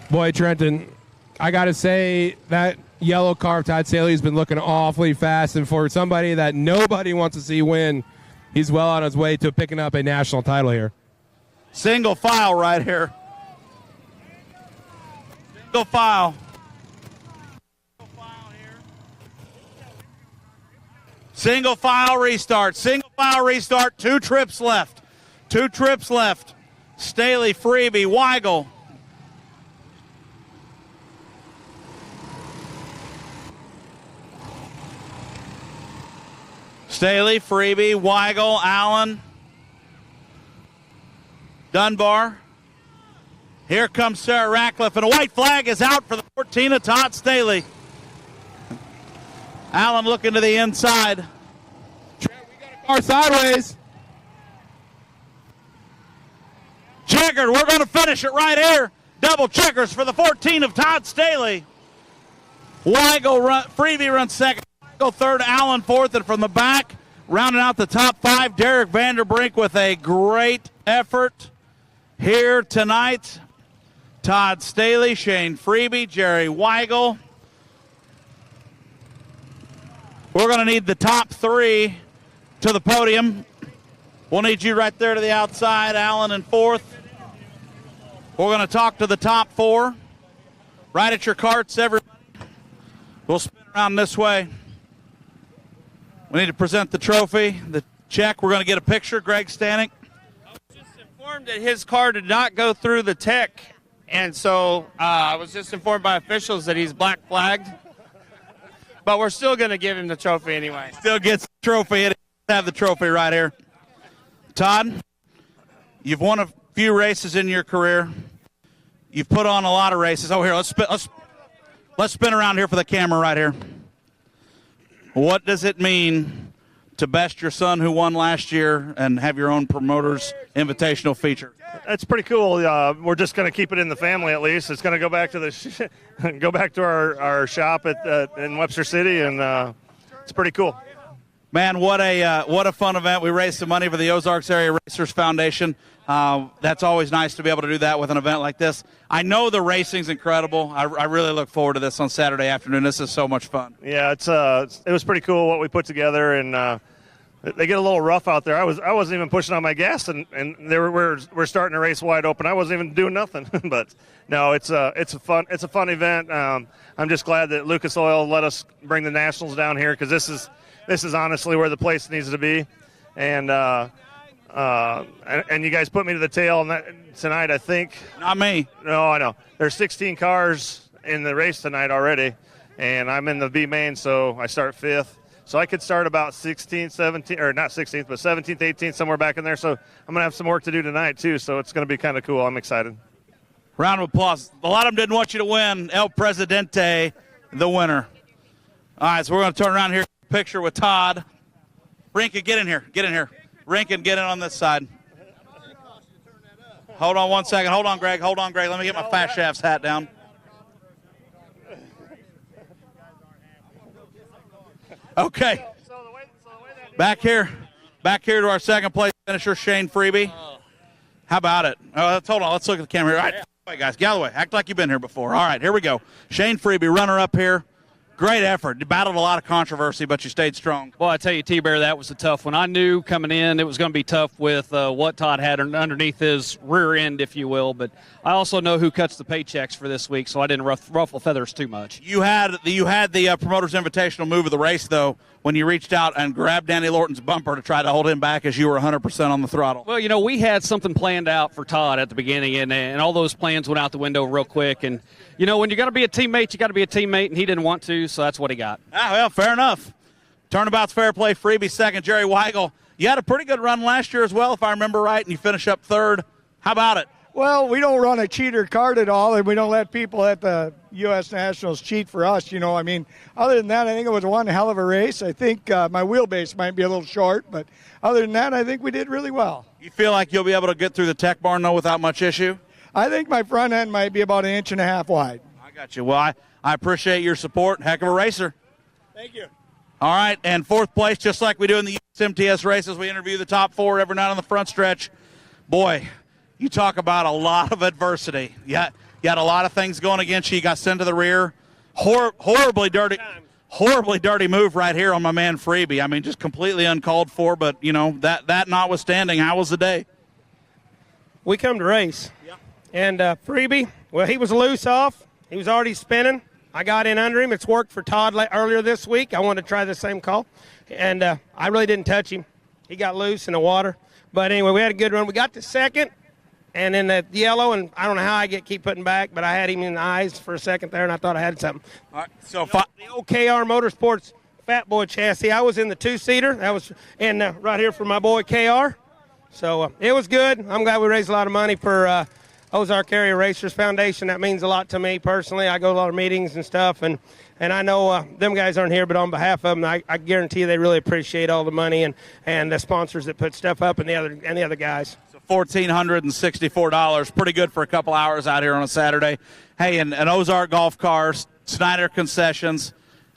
Boy, Trenton, I got to say that yellow car of Todd Staley's been looking awfully fast, and for somebody that nobody wants to see win, he's well on his way to picking up a national title here. Single file right here. Single file. Single file restart. Single file restart. 2 trips left. 2 trips left. Staley, Freebie, Weigel. Staley, Freebie, Weigel, Allen, Dunbar. Here comes Sarah Ratcliffe, and a white flag is out for the 14 of Todd Staley. Allen looking to the inside. Car sideways. Checkered, we're going to finish it right here. Double checkers for the 14 of Todd Staley. Weigel, Freebie runs second. Weigel third, Allen fourth, and from the back, rounding out the top 5, Derek Vanderbrink with a great effort here tonight. Todd Staley, Shane Freebie, Jerry Weigel. We're going to need the top 3 to the podium. We'll need you right there to the outside, Allen in 4th. We're going to talk to the top 4. Right at your carts, everybody. We'll spin around this way. We need to present the trophy, the check. We're going to get a picture. Greg Stanek. I was just informed that his car did not go through the tech, and so I was just informed by officials that he's black flagged. But we're still going to give him the trophy anyway. Still gets the trophy. Have the trophy right here. Todd, you've won a few races in your career. You've put on a lot of races. Oh, here, let's spin around here for the camera right here. What does it mean to best your son who won last year and have your own promoter's invitational feature? That's pretty cool. We're just going to keep it in the family at least. It's going to go back to go back to our shop in Webster City, and it's pretty cool. Man, what a fun event. We raised some money for the Ozarks Area Racers Foundation. That's always nice to be able to do that with an event like this. I know the racing's incredible. I really look forward to this on Saturday afternoon. This is so much fun. Yeah, it was pretty cool what we put together, and they get a little rough out there. I wasn't even pushing on my gas, and we're starting to race wide open. I wasn't even doing nothing. But no, it's a fun event. I'm just glad that Lucas Oil let us bring the Nationals down here, because this is honestly where the place needs to be, and you guys put me to the tail on that tonight, I think. Not me. No, I know. There's 16 cars in the race tonight already, and I'm in the B main, so I start 5th. So I could start about 16th, 17th, or not 16th, but 17th, 18th, somewhere back in there. So I'm going to have some work to do tonight, too, so it's going to be kind of cool. I'm excited. Round of applause. A lot of them didn't want you to win. El Presidente, the winner. All right, so we're going to turn around here. Picture with Todd. Rinkin, get in here. Rinkin, get in on this side. Hold on 1 second. Hold on, Greg. Let me get my Fast Shafts hat down. Okay. Back here to our second place finisher, Shane Freeby. How about it? Hold on. Let's look at the camera here. All right, Galloway, guys. Galloway, act like you've been here before. All right, here we go. Shane Freeby, runner-up here. Great effort. You battled a lot of controversy, but you stayed strong. Well, I tell you, T-Bear, that was a tough one. I knew coming in it was going to be tough with what Todd had underneath his rear end, if you will. But I also know who cuts the paychecks for this week, so I didn't ruffle feathers too much. You had the Promoters Invitational move of the race, though, when you reached out and grabbed Danny Lorton's bumper to try to hold him back as you were 100% on the throttle. Well, you know, we had something planned out for Todd at the beginning, and all those plans went out the window real quick. And, you know, when you're going to be a teammate, you got to be a teammate, and he didn't want to, so that's what he got. Well, fair enough. Turnabout's fair play. Freebie second. Jerry Weigel, you had a pretty good run last year as well, if I remember right, and you finish up third. How about it? Well, we don't run a cheater card at all, and we don't let people at the U.S. Nationals cheat for us, you know. I mean, other than that, I think it was one hell of a race. I think my wheelbase might be a little short, but other than that, I think we did really well. You feel like you'll be able to get through the tech barn, though, without much issue? I think my front end might be about 1.5 inches wide. I got you. Well, I appreciate your support. Heck of a racer. Thank you. All right, and fourth place, just like we do in the USMTS races, we interview the top four every night on the front stretch. Boy, you talk about a lot of adversity. You had a lot of things going against you. You got sent to the rear. Horribly dirty move right here on my man Freebie. I mean, just completely uncalled for, but, you know, that notwithstanding, how was the day? We come to race. Yeah. And Freebie, well, he was loose off. He was already spinning. I got in under him. It's worked for Todd earlier this week. I wanted to try the same call. And I really didn't touch him. He got loose in the water. But anyway, we had a good run. We got to second. And then the yellow, and I don't know how I keep putting back, but I had him in the eyes for a second there, and I thought I had something. All right, so the old KR Motorsports Fat Boy chassis. I was in the two-seater. That was in right here for my boy KR. So it was good. I'm glad we raised a lot of money for Ozark Area Racers Foundation. That means a lot to me personally. I go to a lot of meetings and stuff, and I know them guys aren't here, but on behalf of them, I guarantee you they really appreciate all the money and the sponsors that put stuff up and the other guys. $1,464. Pretty good for a couple hours out here on a Saturday. Hey, and Ozark Golf Cars, Snyder Concessions,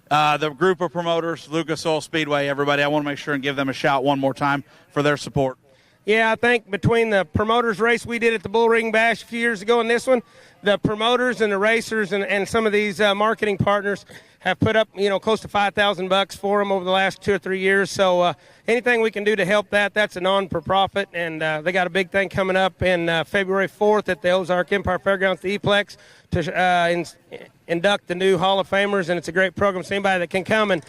the group of promoters, Lucas Oil Speedway, everybody, I want to make sure and give them a shout one more time for their support. Yeah, I think between the promoters race we did at the Bull Ring Bash a few years ago and this one, the promoters and the racers and some of these marketing partners have put up, you know, close to $5,000 for them over the last 2 or 3 years. So anything we can do to help that's a non-for-profit. And they got a big thing coming up in February 4th at the Ozark Empire Fairgrounds, the E-Plex, to induct the new Hall of Famers. And it's a great program. So anybody that can come and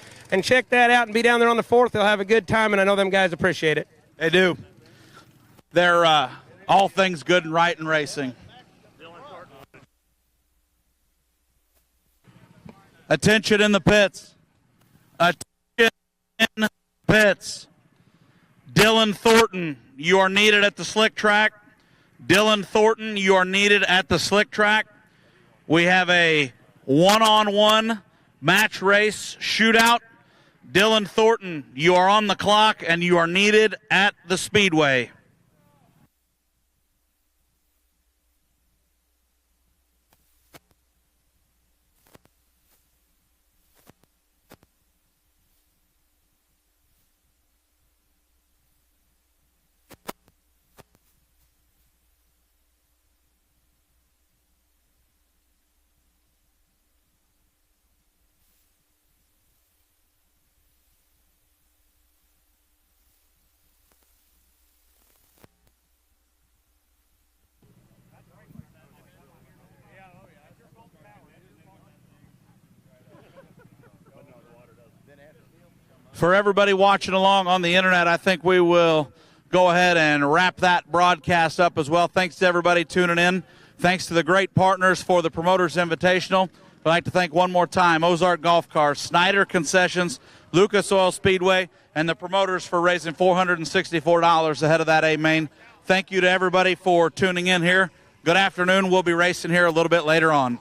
check that out and be down there on the 4th, they'll have a good time. And I know them guys appreciate it. They do. They're all things good and right in racing. Attention in the pits. Attention in the pits. Dylan Thornton, you are needed at the slick track. Dylan Thornton, you are needed at the slick track. We have a one-on-one match race shootout. Dylan Thornton, you are on the clock and you are needed at the speedway. For everybody watching along on the internet, I think we will go ahead and wrap that broadcast up as well. Thanks to everybody tuning in. Thanks to the great partners for the Promoters Invitational. I'd like to thank one more time Ozark Golf Cars, Snyder Concessions, Lucas Oil Speedway, and the promoters for raising $464 ahead of that A-Main. Thank you to everybody for tuning in here. Good afternoon. We'll be racing here a little bit later on.